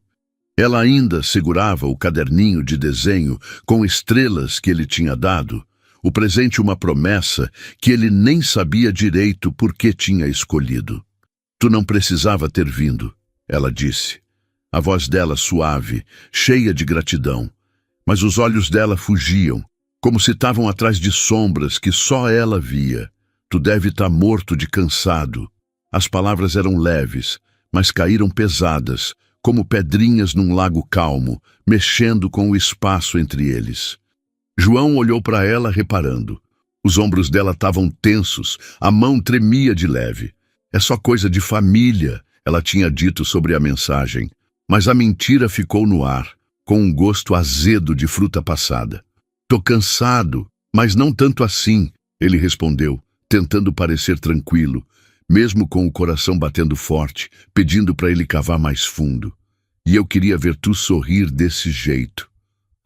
Ela ainda segurava o caderninho de desenho com estrelas que ele tinha dado, o presente uma promessa que ele nem sabia direito por que tinha escolhido. Tu não precisava ter vindo, ela disse. A voz dela suave, cheia de gratidão, mas os olhos dela fugiam, como se estavam atrás de sombras que só ela via. Tu deve estar morto de cansado. As palavras eram leves, mas caíram pesadas, como pedrinhas num lago calmo, mexendo com o espaço entre eles. João olhou para ela reparando. Os ombros dela estavam tensos, a mão tremia de leve. É só coisa de família, ela tinha dito sobre a mensagem, mas a mentira ficou no ar, com um gosto azedo de fruta passada. Tô cansado, mas não tanto assim, ele respondeu, tentando parecer tranquilo, mesmo com o coração batendo forte, pedindo para ele cavar mais fundo. E eu queria ver tu sorrir desse jeito.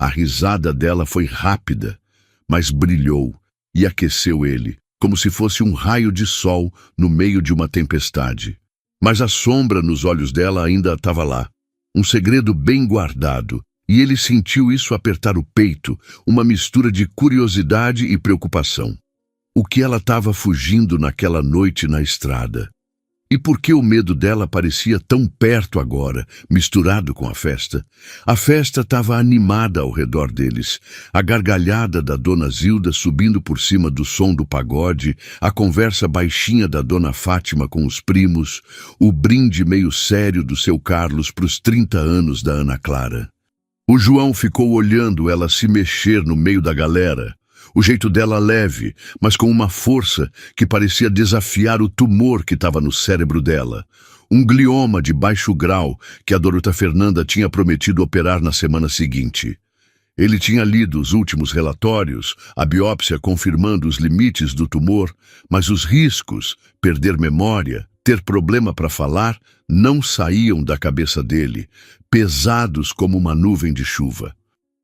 A risada dela foi rápida, mas brilhou e aqueceu ele, como se fosse um raio de sol no meio de uma tempestade. Mas a sombra nos olhos dela ainda estava lá, um segredo bem guardado, e ele sentiu isso apertar o peito, uma mistura de curiosidade e preocupação. O que ela estava fugindo naquela noite na estrada? E por que o medo dela parecia tão perto agora, misturado com a festa? A festa estava animada ao redor deles. A gargalhada da Dona Zilda subindo por cima do som do pagode, a conversa baixinha da Dona Fátima com os primos, o brinde meio sério do seu Carlos para os 30 anos da Ana Clara. O João ficou olhando ela se mexer no meio da galera. O jeito dela leve, mas com uma força que parecia desafiar o tumor que estava no cérebro dela. Um glioma de baixo grau que a Dorota Fernanda tinha prometido operar na semana seguinte. Ele tinha lido os últimos relatórios, a biópsia confirmando os limites do tumor, mas os riscos, perder memória, ter problema para falar, não saíam da cabeça dele, pesados como uma nuvem de chuva.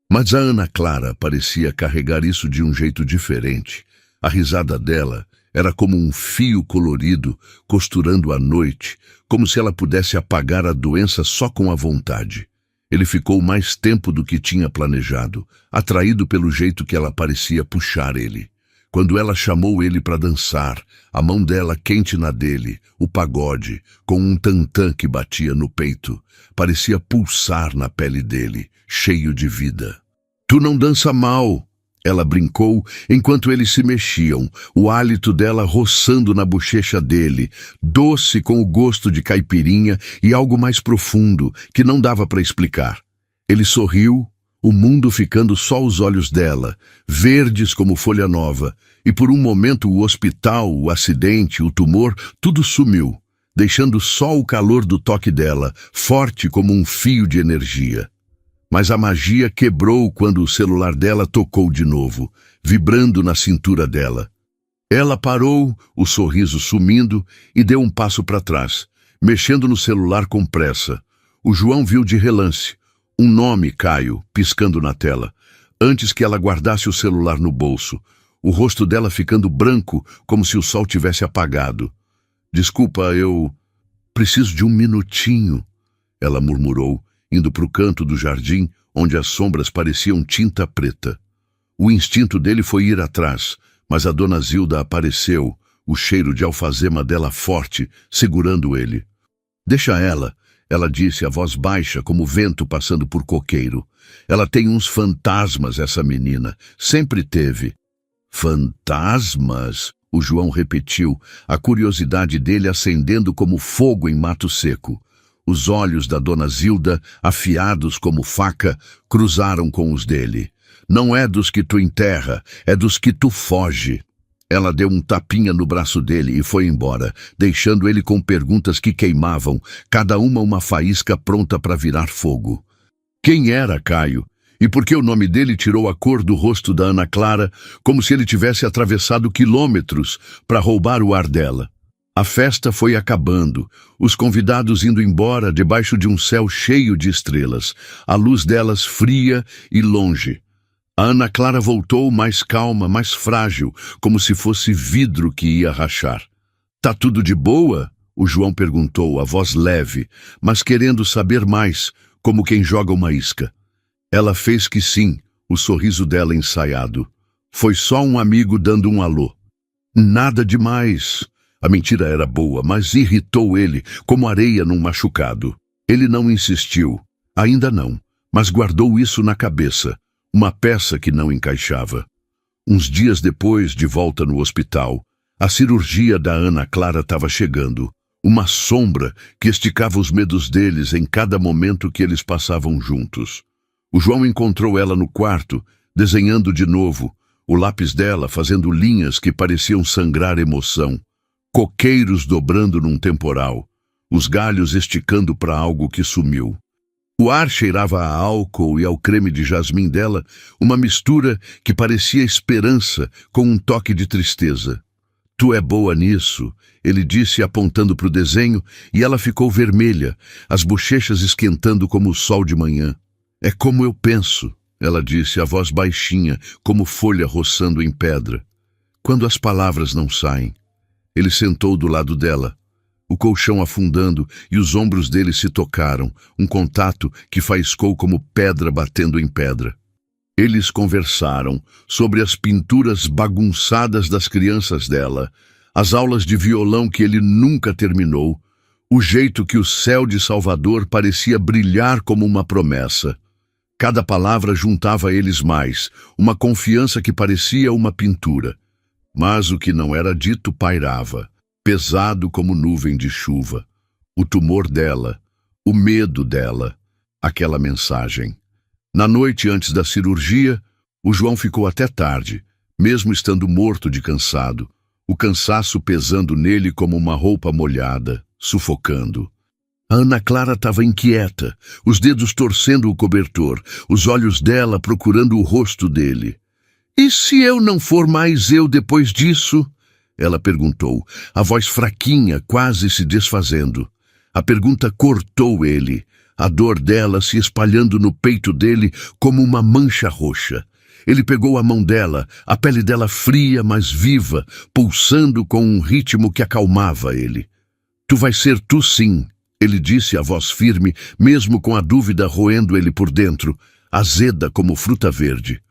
Mas a Ana Clara parecia carregar isso de um jeito diferente. A risada dela era como um fio colorido costurando a noite, como se ela pudesse apagar a doença só com a vontade. Ele ficou mais tempo do que tinha planejado, atraído pelo jeito que ela parecia puxar ele. Quando ela chamou ele para dançar, a mão dela quente na dele, o pagode, com um tantã que batia no peito, parecia pulsar na pele dele, cheio de vida. Tu não dança mal, ela brincou enquanto eles se mexiam, o hálito dela roçando na bochecha dele, doce com o gosto de caipirinha e algo mais profundo, que não dava para explicar. Ele sorriu, o mundo ficando só os olhos dela, verdes como folha nova, e por um momento o hospital, o acidente, o tumor, tudo sumiu, deixando só o calor do toque dela, forte como um fio de energia. Mas a magia quebrou quando o celular dela tocou de novo, vibrando na cintura dela. Ela parou, o sorriso sumindo, e deu um passo para trás, mexendo no celular com pressa. O João viu de relance, um nome, Caio, piscando na tela, antes que ela guardasse o celular no bolso, o rosto dela ficando branco, como se o sol tivesse apagado. Desculpa, eu preciso de um minutinho, ela murmurou, indo para o canto do jardim, onde as sombras pareciam tinta preta. O instinto dele foi ir atrás, mas a dona Zilda apareceu, o cheiro de alfazema dela forte, segurando ele. Deixa ela disse, a voz baixa como vento passando por coqueiro. Ela tem uns fantasmas, essa menina. Sempre teve. Fantasmas? O João repetiu, a curiosidade dele acendendo como fogo em mato seco. Os olhos da dona Zilda, afiados como faca, cruzaram com os dele. Não é dos que tu enterra, é dos que tu foge. Ela deu um tapinha no braço dele e foi embora, deixando ele com perguntas que queimavam, cada uma faísca pronta para virar fogo. Quem era Caio? E por que o nome dele tirou a cor do rosto da Ana Clara, como se ele tivesse atravessado quilômetros para roubar o ar dela? A festa foi acabando, os convidados indo embora debaixo de um céu cheio de estrelas, a luz delas fria e longe. A Ana Clara voltou mais calma, mais frágil, como se fosse vidro que ia rachar. Tá tudo de boa? O João perguntou, a voz leve, mas querendo saber mais, como quem joga uma isca. Ela fez que sim, o sorriso dela ensaiado. Foi só um amigo dando um alô. Nada demais. A mentira era boa, mas irritou ele, como areia num machucado. Ele não insistiu, ainda não, mas guardou isso na cabeça, uma peça que não encaixava. Uns dias depois, de volta no hospital, a cirurgia da Ana Clara estava chegando, uma sombra que esticava os medos deles em cada momento que eles passavam juntos. O João encontrou ela no quarto, desenhando de novo, o lápis dela fazendo linhas que pareciam sangrar emoção. Coqueiros dobrando num temporal, os galhos esticando para algo que sumiu. O ar cheirava a álcool e ao creme de jasmim dela, uma mistura que parecia esperança com um toque de tristeza. Tu é boa nisso, ele disse apontando para o desenho, e ela ficou vermelha, as bochechas esquentando como o sol de manhã. É como eu penso, ela disse, a voz baixinha, como folha roçando em pedra. Quando as palavras não saem. Ele sentou do lado dela, o colchão afundando e os ombros dele se tocaram, um contato que faiscou como pedra batendo em pedra. Eles conversaram sobre as pinturas bagunçadas das crianças dela, as aulas de violão que ele nunca terminou, o jeito que o céu de Salvador parecia brilhar como uma promessa. Cada palavra juntava eles mais, uma confiança que parecia uma pintura. Mas o que não era dito pairava, pesado como nuvem de chuva. O tumor dela, o medo dela, aquela mensagem. Na noite antes da cirurgia, o João ficou até tarde, mesmo estando morto de cansado, o cansaço pesando nele como uma roupa molhada, sufocando. A Ana Clara estava inquieta, os dedos torcendo o cobertor, os olhos dela procurando o rosto dele. E se eu não for mais eu depois disso? Ela perguntou, a voz fraquinha, quase se desfazendo. A pergunta cortou ele, a dor dela se espalhando no peito dele como uma mancha roxa. Ele pegou a mão dela, a pele dela fria, mas viva, pulsando com um ritmo que acalmava ele. Tu vai ser tu sim, ele disse a voz firme, mesmo com a dúvida roendo ele por dentro, azeda como fruta verde.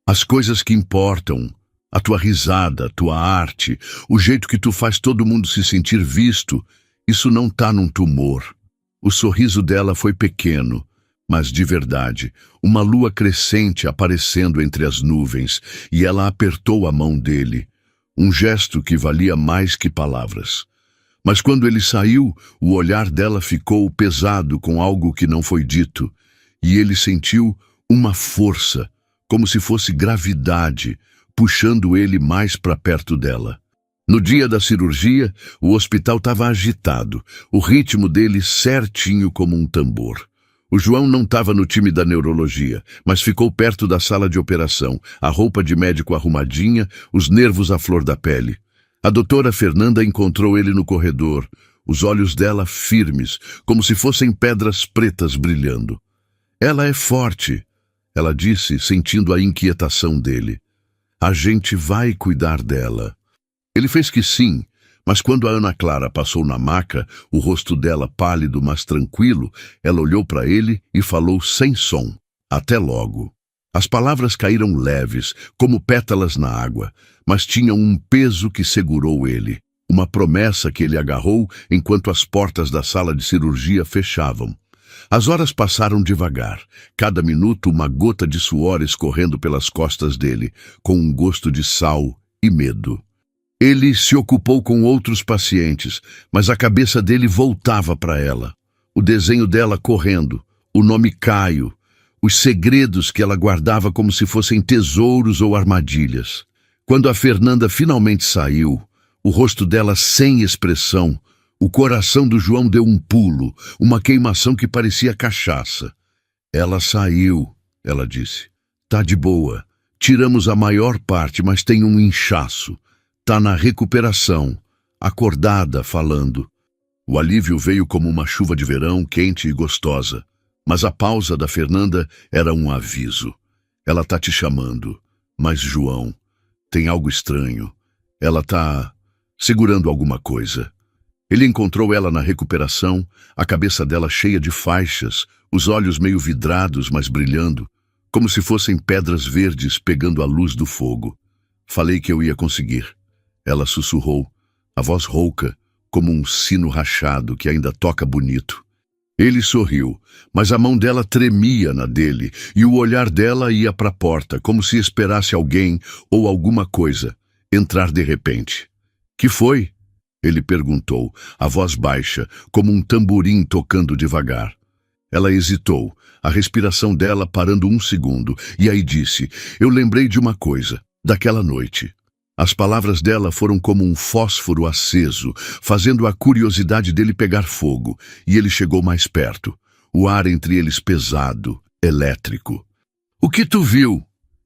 As coisas que importam, A tua risada, a tua arte, o jeito que tu faz todo mundo se sentir visto, isso não tá num tumor. O sorriso dela foi pequeno, mas de verdade, uma lua crescente aparecendo entre as nuvens, e ela apertou a mão dele, um gesto que valia mais que palavras. Mas quando ele saiu, o olhar dela ficou pesado com algo que não foi dito, e ele sentiu uma força, como se fosse gravidade, puxando ele mais para perto dela. No dia da cirurgia, o hospital estava agitado, o ritmo dele certinho como um tambor. O João não estava no time da neurologia, mas ficou perto da sala de operação, a roupa de médico arrumadinha, os nervos à flor da pele. A doutora Fernanda encontrou ele no corredor, os olhos dela firmes, como se fossem pedras pretas brilhando. Ela é forte, ela disse, sentindo a inquietação dele. A gente vai cuidar dela. Ele fez que sim, mas quando a Ana Clara passou na maca, o rosto dela pálido, mas tranquilo, ela olhou para ele e falou sem som. Até logo. As palavras caíram leves, como pétalas na água, mas tinham um peso que segurou ele. Uma promessa que ele agarrou enquanto as portas da sala de cirurgia fechavam. As horas passaram devagar, cada minuto uma gota de suor escorrendo pelas costas dele, com um gosto de sal e medo. Ele se ocupou com outros pacientes, mas a cabeça dele voltava para ela. O desenho dela correndo, o nome Caio, os segredos que ela guardava como se fossem tesouros ou armadilhas. Quando a Fernanda finalmente saiu, o rosto dela sem expressão, o coração do João deu um pulo, uma queimação que parecia cachaça. Ela saiu, ela disse. Tá de boa. Tiramos a maior parte, mas tem um inchaço. Tá na recuperação, acordada, falando. O alívio veio como uma chuva de verão, quente e gostosa. Mas a pausa da Fernanda era um aviso. Ela tá te chamando. Mas, João, tem algo estranho. Ela tá segurando alguma coisa. Ele encontrou ela na recuperação, a cabeça dela cheia de faixas, os olhos meio vidrados, mas brilhando, como se fossem pedras verdes pegando a luz do fogo. Falei que eu ia conseguir. Ela sussurrou, a voz rouca, como um sino rachado que ainda toca bonito. Ele sorriu, mas a mão dela tremia na dele e o olhar dela ia para a porta, como se esperasse alguém ou alguma coisa entrar de repente. Que foi? Ele perguntou, a voz baixa, como um tamborim tocando devagar. Ela hesitou, a respiração dela parando um segundo, e aí disse, eu lembrei de uma coisa, daquela noite. As palavras dela foram como um fósforo aceso, fazendo a curiosidade dele pegar fogo, e ele chegou mais perto, o ar entre eles pesado, elétrico. O que tu viu?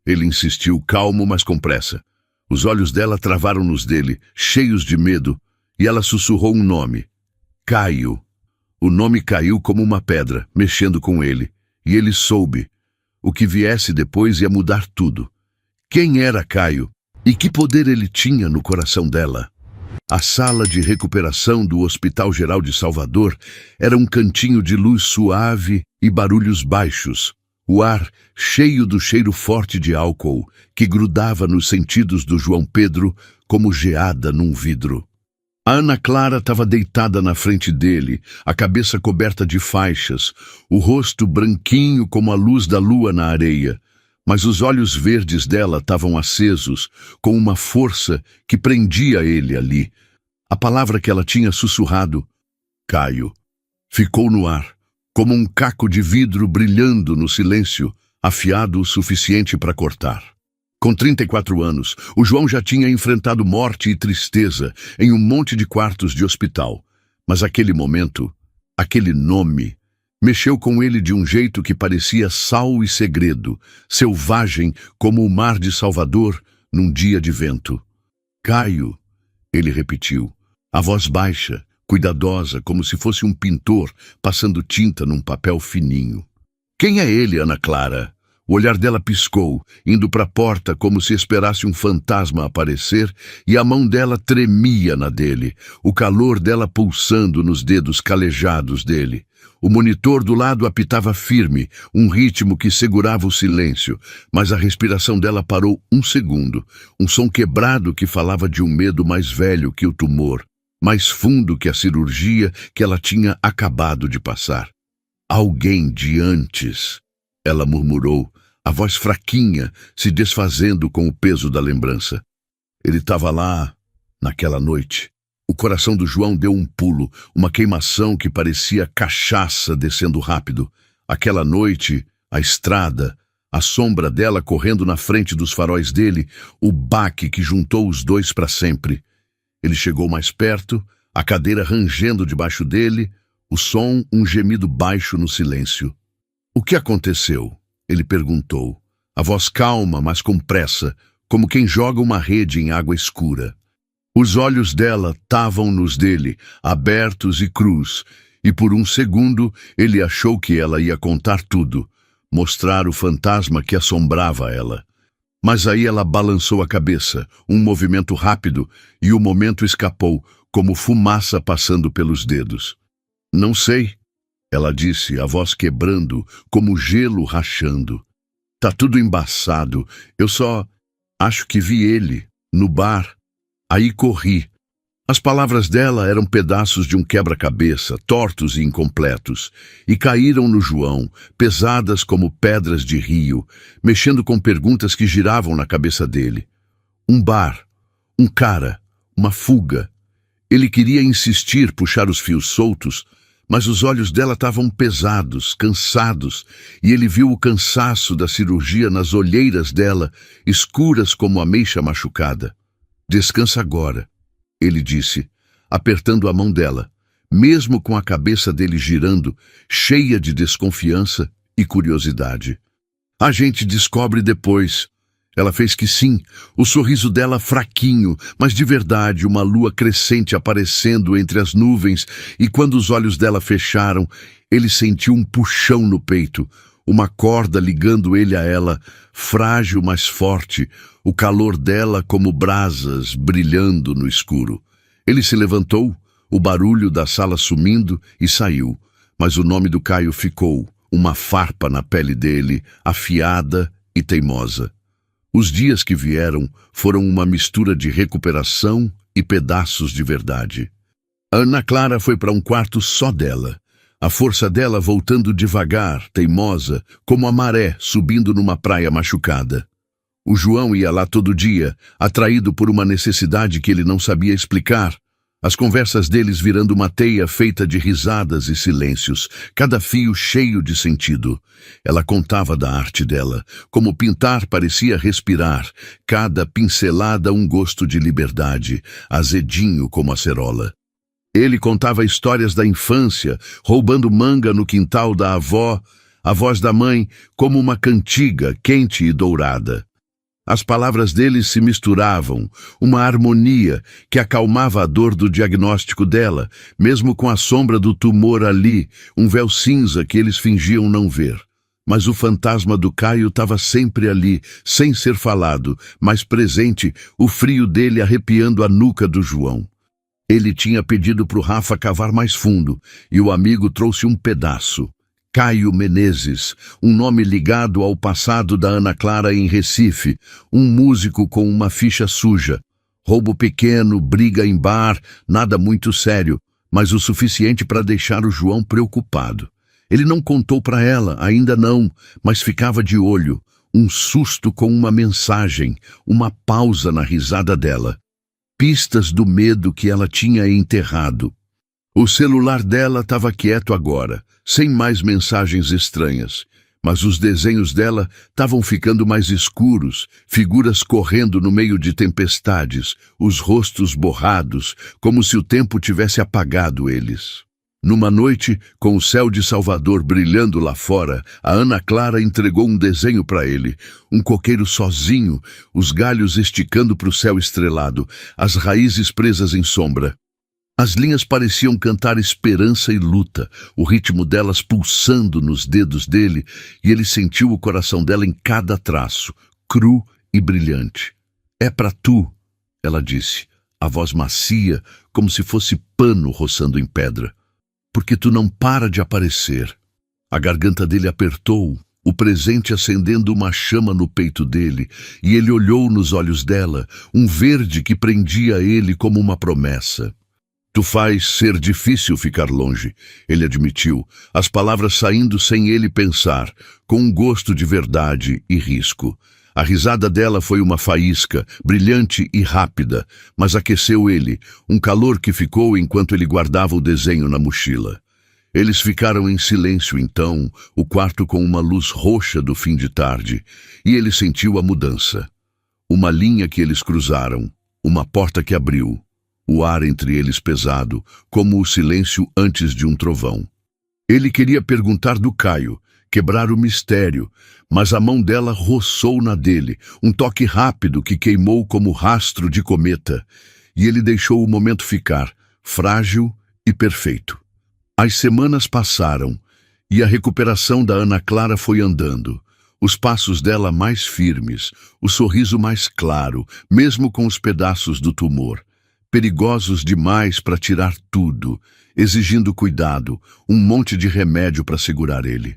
Ele insistiu, calmo, mas com pressa. Os olhos dela travaram nos dele, cheios de medo, e ela sussurrou um nome. Caio. O nome caiu como uma pedra, mexendo com ele, e ele soube. O que viesse depois ia mudar tudo. Quem era Caio? E que poder ele tinha no coração dela? A sala de recuperação do Hospital Geral de Salvador era um cantinho de luz suave e barulhos baixos. O ar cheio do cheiro forte de álcool que grudava nos sentidos do João Pedro como geada num vidro. A Ana Clara estava deitada na frente dele, a cabeça coberta de faixas, o rosto branquinho como a luz da lua na areia. Mas os olhos verdes dela estavam acesos, com uma força que prendia ele ali. A palavra que ela tinha sussurrado, Caio, ficou no ar, como um caco de vidro brilhando no silêncio, afiado o suficiente para cortar. Com 34 anos, o João já tinha enfrentado morte e tristeza em um monte de quartos de hospital. Mas aquele momento, aquele nome, mexeu com ele de um jeito que parecia sal e segredo, selvagem como o mar de Salvador num dia de vento. Caio, ele repetiu, a voz baixa, cuidadosa, como se fosse um pintor passando tinta num papel fininho. Quem é ele, Ana Clara? O olhar dela piscou, indo para a porta como se esperasse um fantasma aparecer, e a mão dela tremia na dele, o calor dela pulsando nos dedos calejados dele. O monitor do lado apitava firme, um ritmo que segurava o silêncio, mas a respiração dela parou um segundo, um som quebrado que falava de um medo mais velho que o tumor, mais fundo que a cirurgia que ela tinha acabado de passar. Alguém de antes, ela murmurou, a voz fraquinha se desfazendo com o peso da lembrança. Ele estava lá, naquela noite. O coração do João deu um pulo, uma queimação que parecia cachaça descendo rápido. Aquela noite, a estrada, a sombra dela correndo na frente dos faróis dele, o baque que juntou os dois para sempre. Ele chegou mais perto, a cadeira rangendo debaixo dele, o som um gemido baixo no silêncio. O que aconteceu? Ele perguntou, a voz calma, mas com pressa, como quem joga uma rede em água escura. Os olhos dela estavam nos dele, abertos e crus, e por um segundo ele achou que ela ia contar tudo, mostrar o fantasma que assombrava ela. Mas aí ela balançou a cabeça, um movimento rápido, e o momento escapou, como fumaça passando pelos dedos. Não sei, ela disse, a voz quebrando, como gelo rachando. Tá tudo embaçado, eu só acho que vi ele, no bar. Aí corri. As palavras dela eram pedaços de um quebra-cabeça, tortos e incompletos, e caíram no João, pesadas como pedras de rio, mexendo com perguntas que giravam na cabeça dele. Um bar, um cara, uma fuga. Ele queria insistir, puxar os fios soltos, mas os olhos dela estavam pesados, cansados, e ele viu o cansaço da cirurgia nas olheiras dela, escuras como ameixa machucada. Descansa agora, ele disse, apertando a mão dela, mesmo com a cabeça dele girando, cheia de desconfiança e curiosidade. A gente descobre depois. Ela fez que sim, o sorriso dela fraquinho, mas de verdade, uma lua crescente aparecendo entre as nuvens, e quando os olhos dela fecharam, ele sentiu um puxão no peito, uma corda ligando ele a ela, frágil, mas forte, o calor dela como brasas brilhando no escuro. Ele se levantou, o barulho da sala sumindo, e saiu, mas o nome do Caio ficou, uma farpa na pele dele, afiada e teimosa. Os dias que vieram foram uma mistura de recuperação e pedaços de verdade. A Ana Clara foi para um quarto só dela. A força dela voltando devagar, teimosa, como a maré subindo numa praia machucada. O João ia lá todo dia, atraído por uma necessidade que ele não sabia explicar. As conversas deles virando uma teia feita de risadas e silêncios, cada fio cheio de sentido. Ela contava da arte dela, como pintar parecia respirar, cada pincelada um gosto de liberdade, azedinho como acerola. Ele contava histórias da infância, roubando manga no quintal da avó, a voz da mãe como uma cantiga quente e dourada. As palavras dele se misturavam, uma harmonia que acalmava a dor do diagnóstico dela, mesmo com a sombra do tumor ali, um véu cinza que eles fingiam não ver. Mas o fantasma do Caio estava sempre ali, sem ser falado, mas presente, o frio dele arrepiando a nuca do João. Ele tinha pedido para o Rafa cavar mais fundo, e o amigo trouxe um pedaço. Caio Menezes, um nome ligado ao passado da Ana Clara em Recife, um músico com uma ficha suja. Roubo pequeno, briga em bar, nada muito sério, mas o suficiente para deixar o João preocupado. Ele não contou para ela, ainda não, mas ficava de olho. Um susto com uma mensagem, uma pausa na risada dela. Pistas do medo que ela tinha enterrado. O celular dela estava quieto agora, sem mais mensagens estranhas, mas os desenhos dela estavam ficando mais escuros, figuras correndo no meio de tempestades, os rostos borrados, como se o tempo tivesse apagado eles. Numa noite, com o céu de Salvador brilhando lá fora, a Ana Clara entregou um desenho para ele. Um coqueiro sozinho, os galhos esticando para o céu estrelado, as raízes presas em sombra. As linhas pareciam cantar esperança e luta, o ritmo delas pulsando nos dedos dele, e ele sentiu o coração dela em cada traço, cru e brilhante. "É pra tu", ela disse, a voz macia, como se fosse pano roçando em pedra. "Porque tu não para de aparecer." A garganta dele apertou, o presente acendendo uma chama no peito dele, e ele olhou nos olhos dela, um verde que prendia ele como uma promessa. "Tu faz ser difícil ficar longe", ele admitiu, as palavras saindo sem ele pensar, com um gosto de verdade e risco. A risada dela foi uma faísca, brilhante e rápida, mas aqueceu ele, um calor que ficou enquanto ele guardava o desenho na mochila. Eles ficaram em silêncio então, o quarto com uma luz roxa do fim de tarde, e ele sentiu a mudança. Uma linha que eles cruzaram, uma porta que abriu, o ar entre eles pesado, como o silêncio antes de um trovão. Ele queria perguntar do Caio, quebrar o mistério, mas a mão dela roçou na dele, um toque rápido que queimou como rastro de cometa, e ele deixou o momento ficar, frágil e perfeito. As semanas passaram, e a recuperação da Ana Clara foi andando, os passos dela mais firmes, o sorriso mais claro, mesmo com os pedaços do tumor, perigosos demais para tirar tudo, exigindo cuidado, um monte de remédio para segurar ele.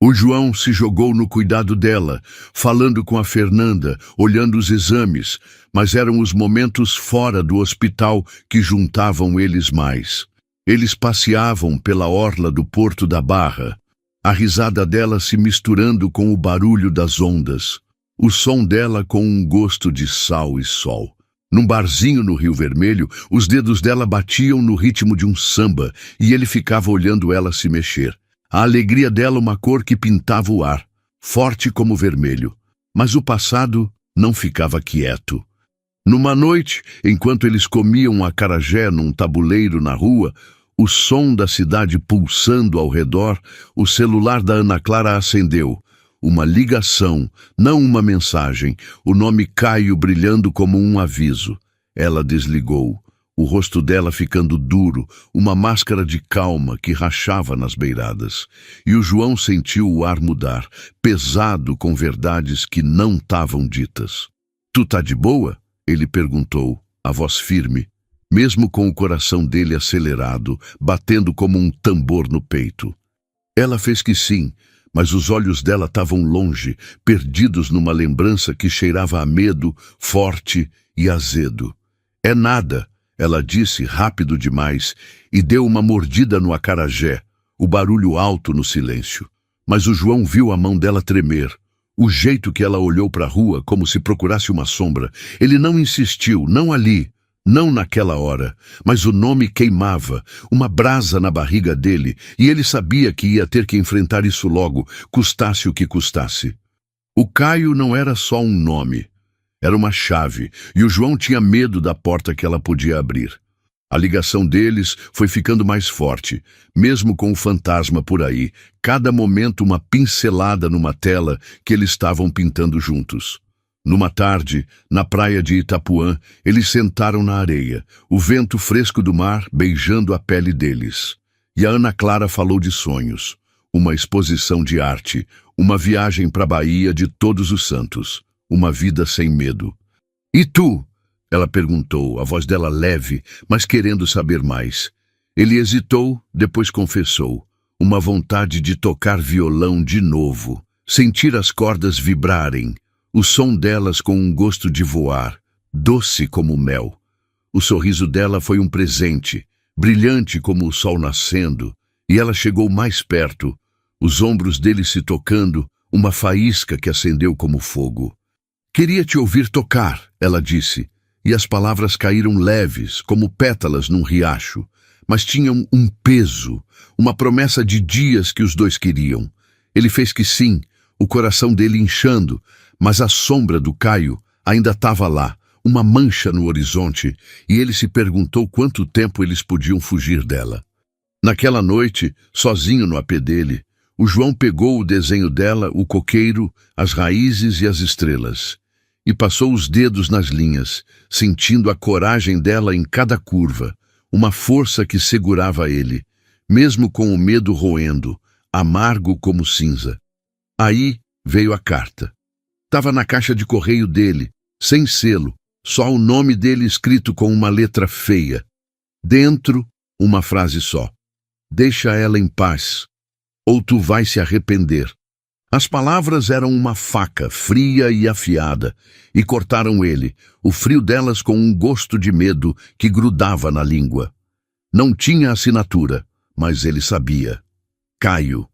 O João se jogou no cuidado dela, falando com a Fernanda, olhando os exames, mas eram os momentos fora do hospital que juntavam eles mais. Eles passeavam pela orla do Porto da Barra, a risada dela se misturando com o barulho das ondas, o som dela com um gosto de sal e sol. Num barzinho no Rio Vermelho, os dedos dela batiam no ritmo de um samba e ele ficava olhando ela se mexer. A alegria dela uma cor que pintava o ar, forte como vermelho. Mas o passado não ficava quieto. Numa noite, enquanto eles comiam acarajé num tabuleiro na rua, o som da cidade pulsando ao redor, o celular da Ana Clara acendeu. Uma ligação, não uma mensagem, o nome Caio brilhando como um aviso. Ela desligou, o rosto dela ficando duro, uma máscara de calma que rachava nas beiradas. E o João sentiu o ar mudar, pesado com verdades que não estavam ditas. "Tu tá de boa?" ele perguntou, a voz firme, mesmo com o coração dele acelerado, batendo como um tambor no peito. Ela fez que sim, mas os olhos dela estavam longe, perdidos numa lembrança que cheirava a medo, forte e azedo. "É nada", ela disse rápido demais, e deu uma mordida no acarajé, o barulho alto no silêncio. Mas o João viu a mão dela tremer, o jeito que ela olhou para a rua como se procurasse uma sombra. Ele não insistiu, não ali, não naquela hora, mas o nome queimava, uma brasa na barriga dele, e ele sabia que ia ter que enfrentar isso logo, custasse o que custasse. O Caio não era só um nome, era uma chave, e o João tinha medo da porta que ela podia abrir. A ligação deles foi ficando mais forte, mesmo com o fantasma por aí, cada momento uma pincelada numa tela que eles estavam pintando juntos. Numa tarde, na praia de Itapuã, eles sentaram na areia, o vento fresco do mar beijando a pele deles. E a Ana Clara falou de sonhos, uma exposição de arte, uma viagem para a Bahia de Todos os Santos, uma vida sem medo. "E tu?" ela perguntou, a voz dela leve, mas querendo saber mais. Ele hesitou, depois confessou, uma vontade de tocar violão de novo, sentir as cordas vibrarem, o som delas com um gosto de voar, doce como mel. O sorriso dela foi um presente, brilhante como o sol nascendo, e ela chegou mais perto, os ombros dele se tocando, uma faísca que acendeu como fogo. "Queria te ouvir tocar", ela disse, e as palavras caíram leves, como pétalas num riacho, mas tinham um peso, uma promessa de dias que os dois queriam. Ele fez que sim, o coração dele inchando, mas a sombra do Caio ainda estava lá, uma mancha no horizonte, e ele se perguntou quanto tempo eles podiam fugir dela. Naquela noite, sozinho no apê dele, o João pegou o desenho dela, o coqueiro, as raízes e as estrelas, e passou os dedos nas linhas, sentindo a coragem dela em cada curva, uma força que segurava ele, mesmo com o medo roendo, amargo como cinza. Aí veio a carta. Estava na caixa de correio dele, sem selo, só o nome dele escrito com uma letra feia. Dentro, uma frase só: deixa ela em paz, ou tu vais se arrepender. As palavras eram uma faca, fria e afiada, e cortaram ele, o frio delas com um gosto de medo que grudava na língua. Não tinha assinatura, mas ele sabia. Caio.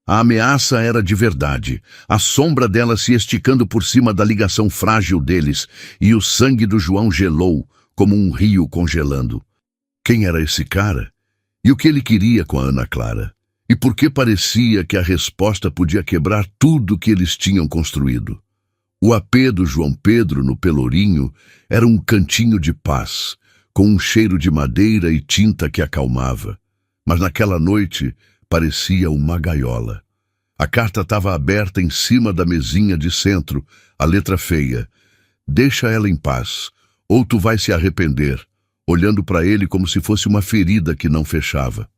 A ameaça era de verdade, a sombra dela se esticando por cima da ligação frágil deles, e o sangue do João gelou, como um rio congelando. Quem era esse cara? E o que ele queria com a Ana Clara? E por que parecia que a resposta podia quebrar tudo que eles tinham construído? O apê do João Pedro, no Pelourinho, era um cantinho de paz, com um cheiro de madeira e tinta que acalmava. Mas naquela noite parecia uma gaiola. A carta estava aberta em cima da mesinha de centro, a letra feia. Deixa ela em paz, ou tu vais se arrepender, olhando para ele como se fosse uma ferida que não fechava.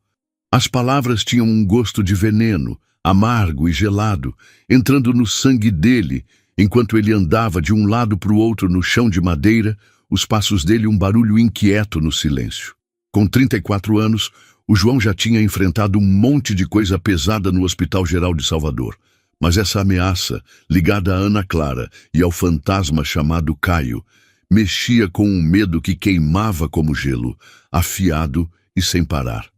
As palavras tinham um gosto de veneno, amargo e gelado, entrando no sangue dele, enquanto ele andava de um lado para o outro no chão de madeira, os passos dele um barulho inquieto no silêncio. Com 34 anos, o João já tinha enfrentado um monte de coisa pesada no Hospital Geral de Salvador, mas essa ameaça, ligada a Ana Clara e ao fantasma chamado Caio, mexia com um medo que queimava como gelo, afiado e sem parar.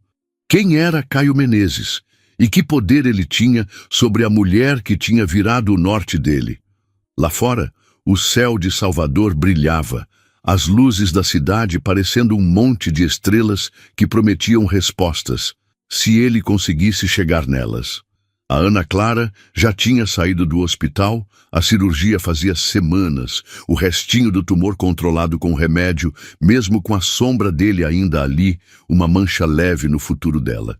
Quem era Caio Menezes? E que poder ele tinha sobre a mulher que tinha virado o norte dele? Lá fora, o céu de Salvador brilhava, as luzes da cidade parecendo um monte de estrelas que prometiam respostas, se ele conseguisse chegar nelas. A Ana Clara já tinha saído do hospital, a cirurgia fazia semanas, o restinho do tumor controlado com remédio, mesmo com a sombra dele ainda ali, uma mancha leve no futuro dela.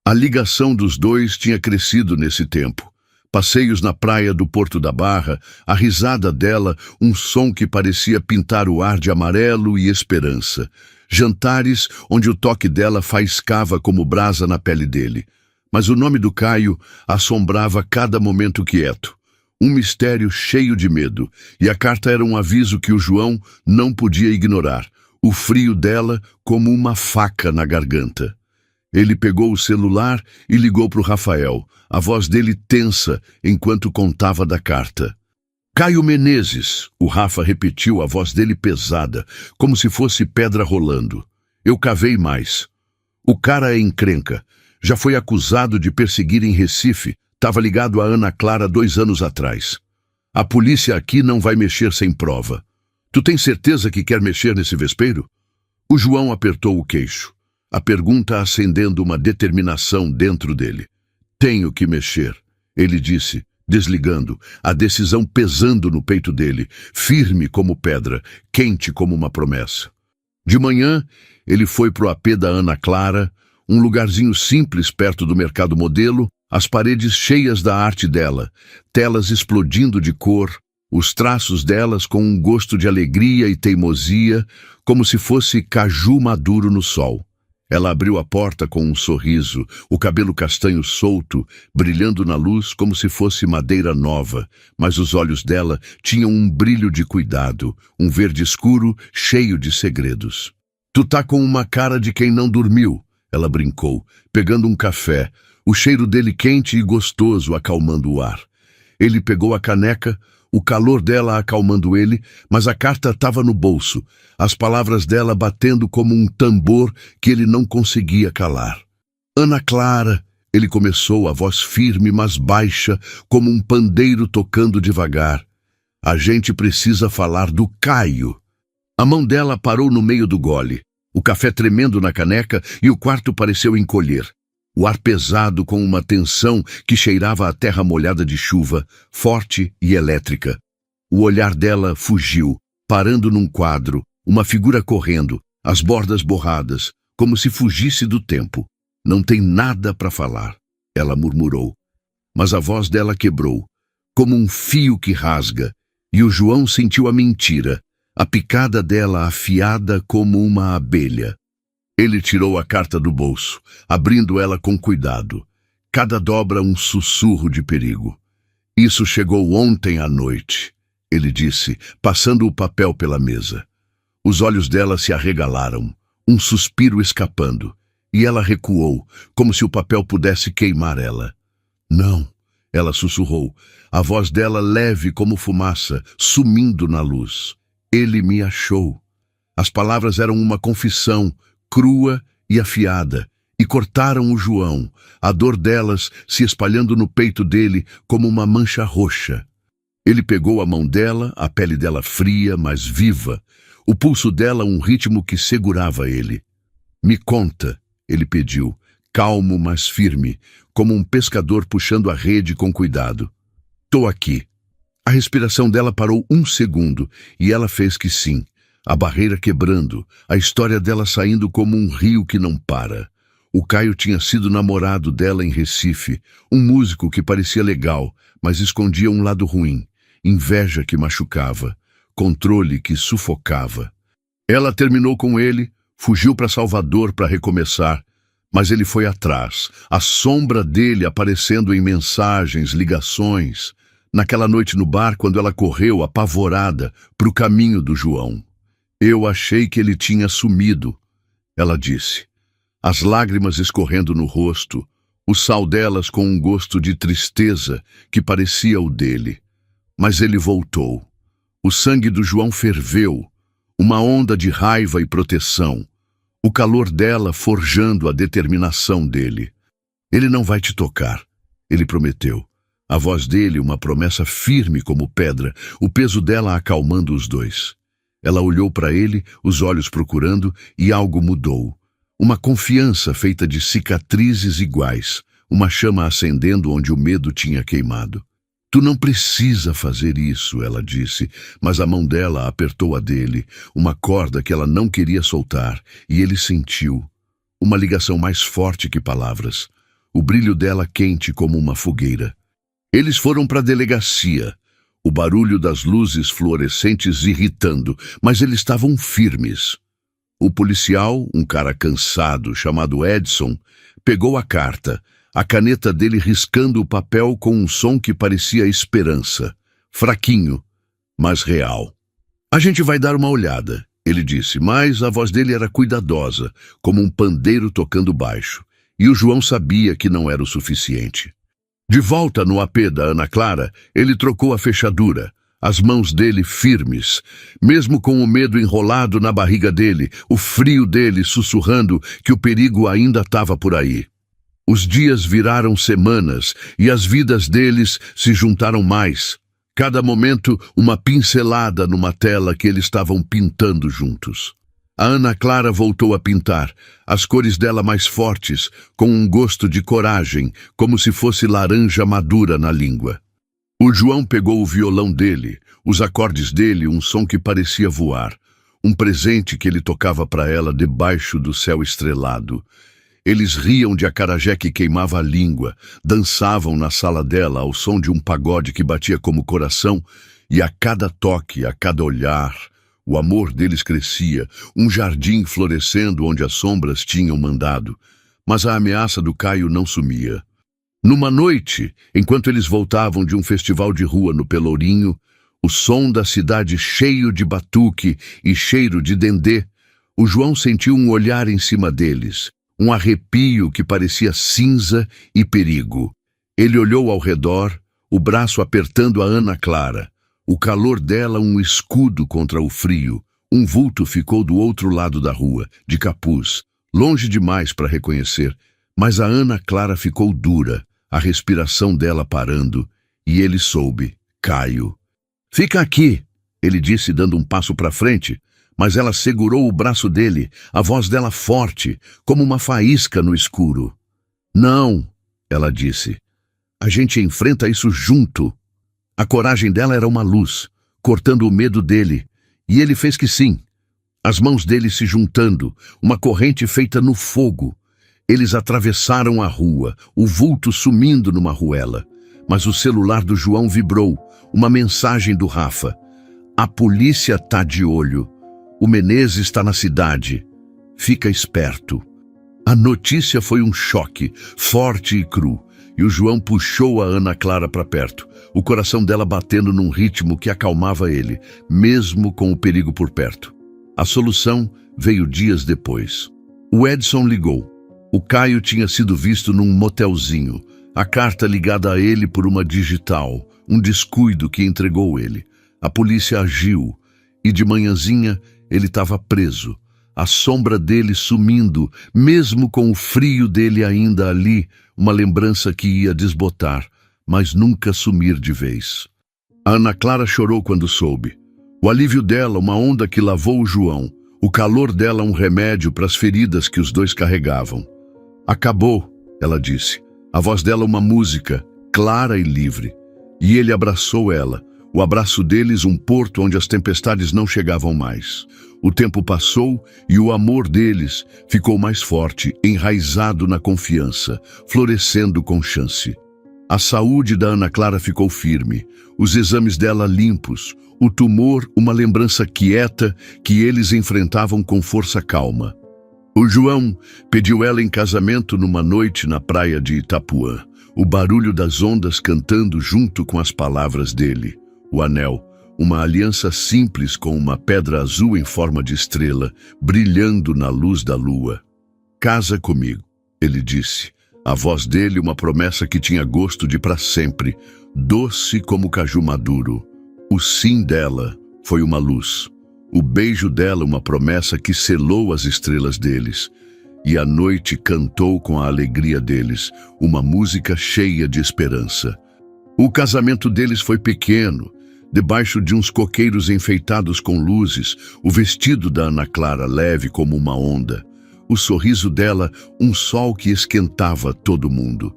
A ligação dos dois tinha crescido nesse tempo. Passeios na praia do Porto da Barra, a risada dela, um som que parecia pintar o ar de amarelo e esperança. Jantares onde o toque dela faiscava como brasa na pele dele. Mas o nome do Caio assombrava cada momento quieto. Um mistério cheio de medo, e a carta era um aviso que o João não podia ignorar. O frio dela como uma faca na garganta. Ele pegou o celular e ligou para o Rafael, a voz dele tensa enquanto contava da carta. Caio Menezes, o Rafa repetiu, a voz dele pesada, como se fosse pedra rolando. Eu cavei mais. O cara é encrenca. Já foi acusado de perseguir em Recife, estava ligado a Ana Clara 2 anos atrás. A polícia aqui não vai mexer sem prova. Tu tem certeza que quer mexer nesse vespeiro? O João apertou o queixo, a pergunta acendendo uma determinação dentro dele. Tenho que mexer, ele disse, desligando, a decisão pesando no peito dele, firme como pedra, quente como uma promessa. De manhã, ele foi pro apê da Ana Clara, um lugarzinho simples perto do Mercado Modelo, as paredes cheias da arte dela, telas explodindo de cor, os traços delas com um gosto de alegria e teimosia, como se fosse caju maduro no sol. Ela abriu a porta com um sorriso, o cabelo castanho solto, brilhando na luz como se fosse madeira nova, mas os olhos dela tinham um brilho de cuidado, um verde escuro cheio de segredos. Tu tá com uma cara de quem não dormiu, ela brincou, pegando um café, o cheiro dele quente e gostoso acalmando o ar. Ele pegou a caneca, o calor dela acalmando ele, mas a carta estava no bolso, as palavras dela batendo como um tambor que ele não conseguia calar. Ana Clara, ele começou, a voz firme mas baixa, como um pandeiro tocando devagar. A gente precisa falar do Caio. A mão dela parou no meio do gole, o café tremendo na caneca e o quarto pareceu encolher. O ar pesado com uma tensão que cheirava a terra molhada de chuva, forte e elétrica. O olhar dela fugiu, parando num quadro, uma figura correndo, as bordas borradas, como se fugisse do tempo. Não tem nada para falar, ela murmurou. Mas a voz dela quebrou, como um fio que rasga, e o João sentiu a mentira, a picada dela afiada como uma abelha. Ele tirou a carta do bolso, abrindo ela com cuidado. Cada dobra um sussurro de perigo. Isso chegou ontem à noite, ele disse, passando o papel pela mesa. Os olhos dela se arregalaram, um suspiro escapando, e ela recuou, como se o papel pudesse queimar ela. Não, ela sussurrou, a voz dela leve como fumaça, sumindo na luz. Ele me achou. As palavras eram uma confissão, crua e afiada, e cortaram o João, a dor delas se espalhando no peito dele como uma mancha roxa. Ele pegou a mão dela, a pele dela fria, mas viva, o pulso dela um ritmo que segurava ele. Me conta, ele pediu, calmo, mas firme, como um pescador puxando a rede com cuidado. Tô aqui. A respiração dela parou um segundo, e ela fez que sim. A barreira quebrando, a história dela saindo como um rio que não para. O Caio tinha sido namorado dela em Recife, um músico que parecia legal, mas escondia um lado ruim, inveja que machucava, controle que sufocava. Ela terminou com ele, fugiu para Salvador para recomeçar, mas ele foi atrás, a sombra dele aparecendo em mensagens, ligações, naquela noite no bar quando ela correu, apavorada, para o caminho do João. Eu achei que ele tinha sumido, ela disse. As lágrimas escorrendo no rosto, o sal delas com um gosto de tristeza que parecia o dele. Mas ele voltou. O sangue do João ferveu, uma onda de raiva e proteção. O calor dela forjando a determinação dele. Ele não vai te tocar, ele prometeu. A voz dele, uma promessa firme como pedra, o peso dela acalmando os dois. Ela olhou para ele, os olhos procurando, e algo mudou. Uma confiança feita de cicatrizes iguais, uma chama acendendo onde o medo tinha queimado. Tu não precisa fazer isso, ela disse, mas a mão dela apertou a dele, uma corda que ela não queria soltar, e ele sentiu. Uma ligação mais forte que palavras. O brilho dela quente como uma fogueira. Eles foram para a delegacia. O barulho das luzes fluorescentes irritando, mas eles estavam firmes. O policial, um cara cansado, chamado Edson, pegou a carta, a caneta dele riscando o papel com um som que parecia esperança. Fraquinho, mas real. A gente vai dar uma olhada, ele disse, mas a voz dele era cuidadosa, como um pandeiro tocando baixo. E o João sabia que não era o suficiente. De volta no AP da Ana Clara, ele trocou a fechadura, as mãos dele firmes, mesmo com o medo enrolado na barriga dele, o frio dele sussurrando que o perigo ainda estava por aí. Os dias viraram semanas e as vidas deles se juntaram mais. Cada momento, uma pincelada numa tela que eles estavam pintando juntos. A Ana Clara voltou a pintar, as cores dela mais fortes, com um gosto de coragem, como se fosse laranja madura na língua. O João pegou o violão dele, os acordes dele, um som que parecia voar, um presente que ele tocava para ela debaixo do céu estrelado. Eles riam de acarajé que queimava a língua, dançavam na sala dela ao som de um pagode que batia como coração, e a cada toque, a cada olhar, o amor deles crescia, um jardim florescendo onde as sombras tinham mandado. Mas a ameaça do Caio não sumia. Numa noite, enquanto eles voltavam de um festival de rua no Pelourinho, o som da cidade cheio de batuque e cheiro de dendê, o João sentiu um olhar em cima deles, um arrepio que parecia cinza e perigo. Ele olhou ao redor, o braço apertando a Ana Clara. O calor dela um escudo contra o frio. Um vulto ficou do outro lado da rua, de capuz, longe demais para reconhecer, mas a Ana Clara ficou dura, a respiração dela parando, e ele soube, Caio. Fica aqui, ele disse dando um passo para frente, mas ela segurou o braço dele, a voz dela forte, como uma faísca no escuro. Não, ela disse, a gente enfrenta isso junto. A coragem dela era uma luz, cortando o medo dele, e ele fez que sim. As mãos dele se juntando, uma corrente feita no fogo. Eles atravessaram a rua, o vulto sumindo numa ruela. Mas o celular do João vibrou, uma mensagem do Rafa. A polícia tá de olho. O Menezes está na cidade. Fica esperto. A notícia foi um choque, forte e cru, e o João puxou a Ana Clara para perto, o coração dela batendo num ritmo que acalmava ele, mesmo com o perigo por perto. A solução veio dias depois. O Edson ligou. O Caio tinha sido visto num motelzinho, a carta ligada a ele por uma digital, um descuido que entregou ele. A polícia agiu, e de manhãzinha ele estava preso, a sombra dele sumindo, mesmo com o frio dele ainda ali, uma lembrança que ia desbotar, mas nunca sumir de vez. A Ana Clara chorou quando soube. O alívio dela, uma onda que lavou o João, o calor dela, um remédio para as feridas que os dois carregavam. Acabou, ela disse. A voz dela, uma música, clara e livre. E ele abraçou ela, o abraço deles, um porto onde as tempestades não chegavam mais. O tempo passou e o amor deles ficou mais forte, enraizado na confiança, florescendo com chance. A saúde da Ana Clara ficou firme, os exames dela limpos, o tumor uma lembrança quieta que eles enfrentavam com força calma. O João pediu ela em casamento numa noite na praia de Itapuã, o barulho das ondas cantando junto com as palavras dele. O anel, uma aliança simples com uma pedra azul em forma de estrela, brilhando na luz da lua. Casa comigo, ele disse. A voz dele, uma promessa que tinha gosto de para sempre, doce como caju maduro. O sim dela foi uma luz. O beijo dela, uma promessa que selou as estrelas deles. E a noite cantou com a alegria deles, uma música cheia de esperança. O casamento deles foi pequeno, debaixo de uns coqueiros enfeitados com luzes, o vestido da Ana Clara leve como uma onda. O sorriso dela, um sol que esquentava todo mundo.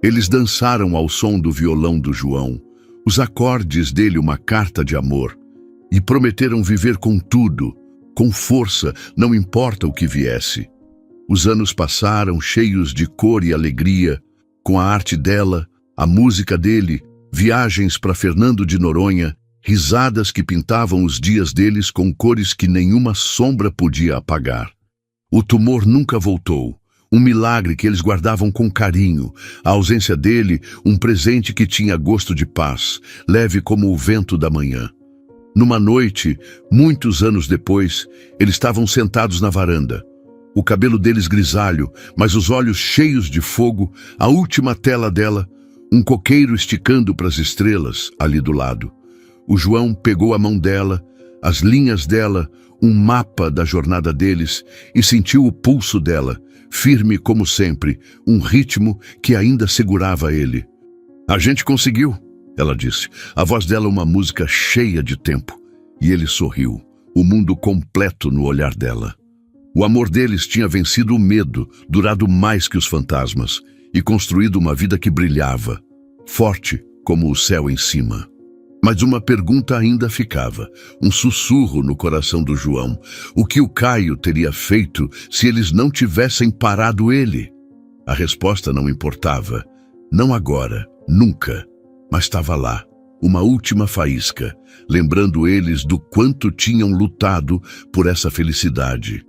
Eles dançaram ao som do violão do João, os acordes dele uma carta de amor, e prometeram viver com tudo, com força, não importa o que viesse. Os anos passaram cheios de cor e alegria, com a arte dela, a música dele, viagens para Fernando de Noronha, risadas que pintavam os dias deles com cores que nenhuma sombra podia apagar. O tumor nunca voltou, um milagre que eles guardavam com carinho, a ausência dele, um presente que tinha gosto de paz, leve como o vento da manhã. Numa noite, muitos anos depois, eles estavam sentados na varanda. O cabelo deles grisalho, mas os olhos cheios de fogo, a última tela dela, um coqueiro esticando para as estrelas ali do lado. O João pegou a mão dela, as linhas dela, um mapa da jornada deles, e sentiu o pulso dela, firme como sempre, um ritmo que ainda segurava ele. A gente conseguiu, ela disse, a voz dela uma música cheia de tempo. E ele sorriu, o mundo completo no olhar dela. O amor deles tinha vencido o medo, durado mais que os fantasmas, e construído uma vida que brilhava, forte como o céu em cima. Mas uma pergunta ainda ficava, um sussurro no coração do João. O que o Caio teria feito se eles não tivessem parado ele? A resposta não importava. Não agora, nunca. Mas estava lá, uma última faísca, lembrando eles do quanto tinham lutado por essa felicidade.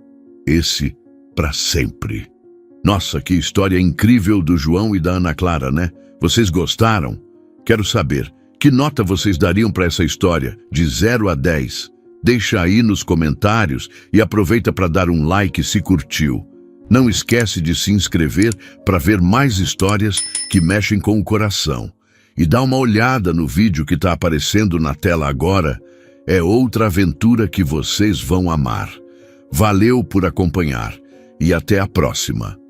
Esse para sempre. Nossa, que história incrível do João e da Ana Clara, né? Vocês gostaram? Quero saber. Que nota vocês dariam para essa história, de 0 a 10? Deixa aí nos comentários e aproveita para dar um like se curtiu. Não esquece de se inscrever para ver mais histórias que mexem com o coração. E dá uma olhada no vídeo que está aparecendo na tela agora. É outra aventura que vocês vão amar. Valeu por acompanhar e até a próxima.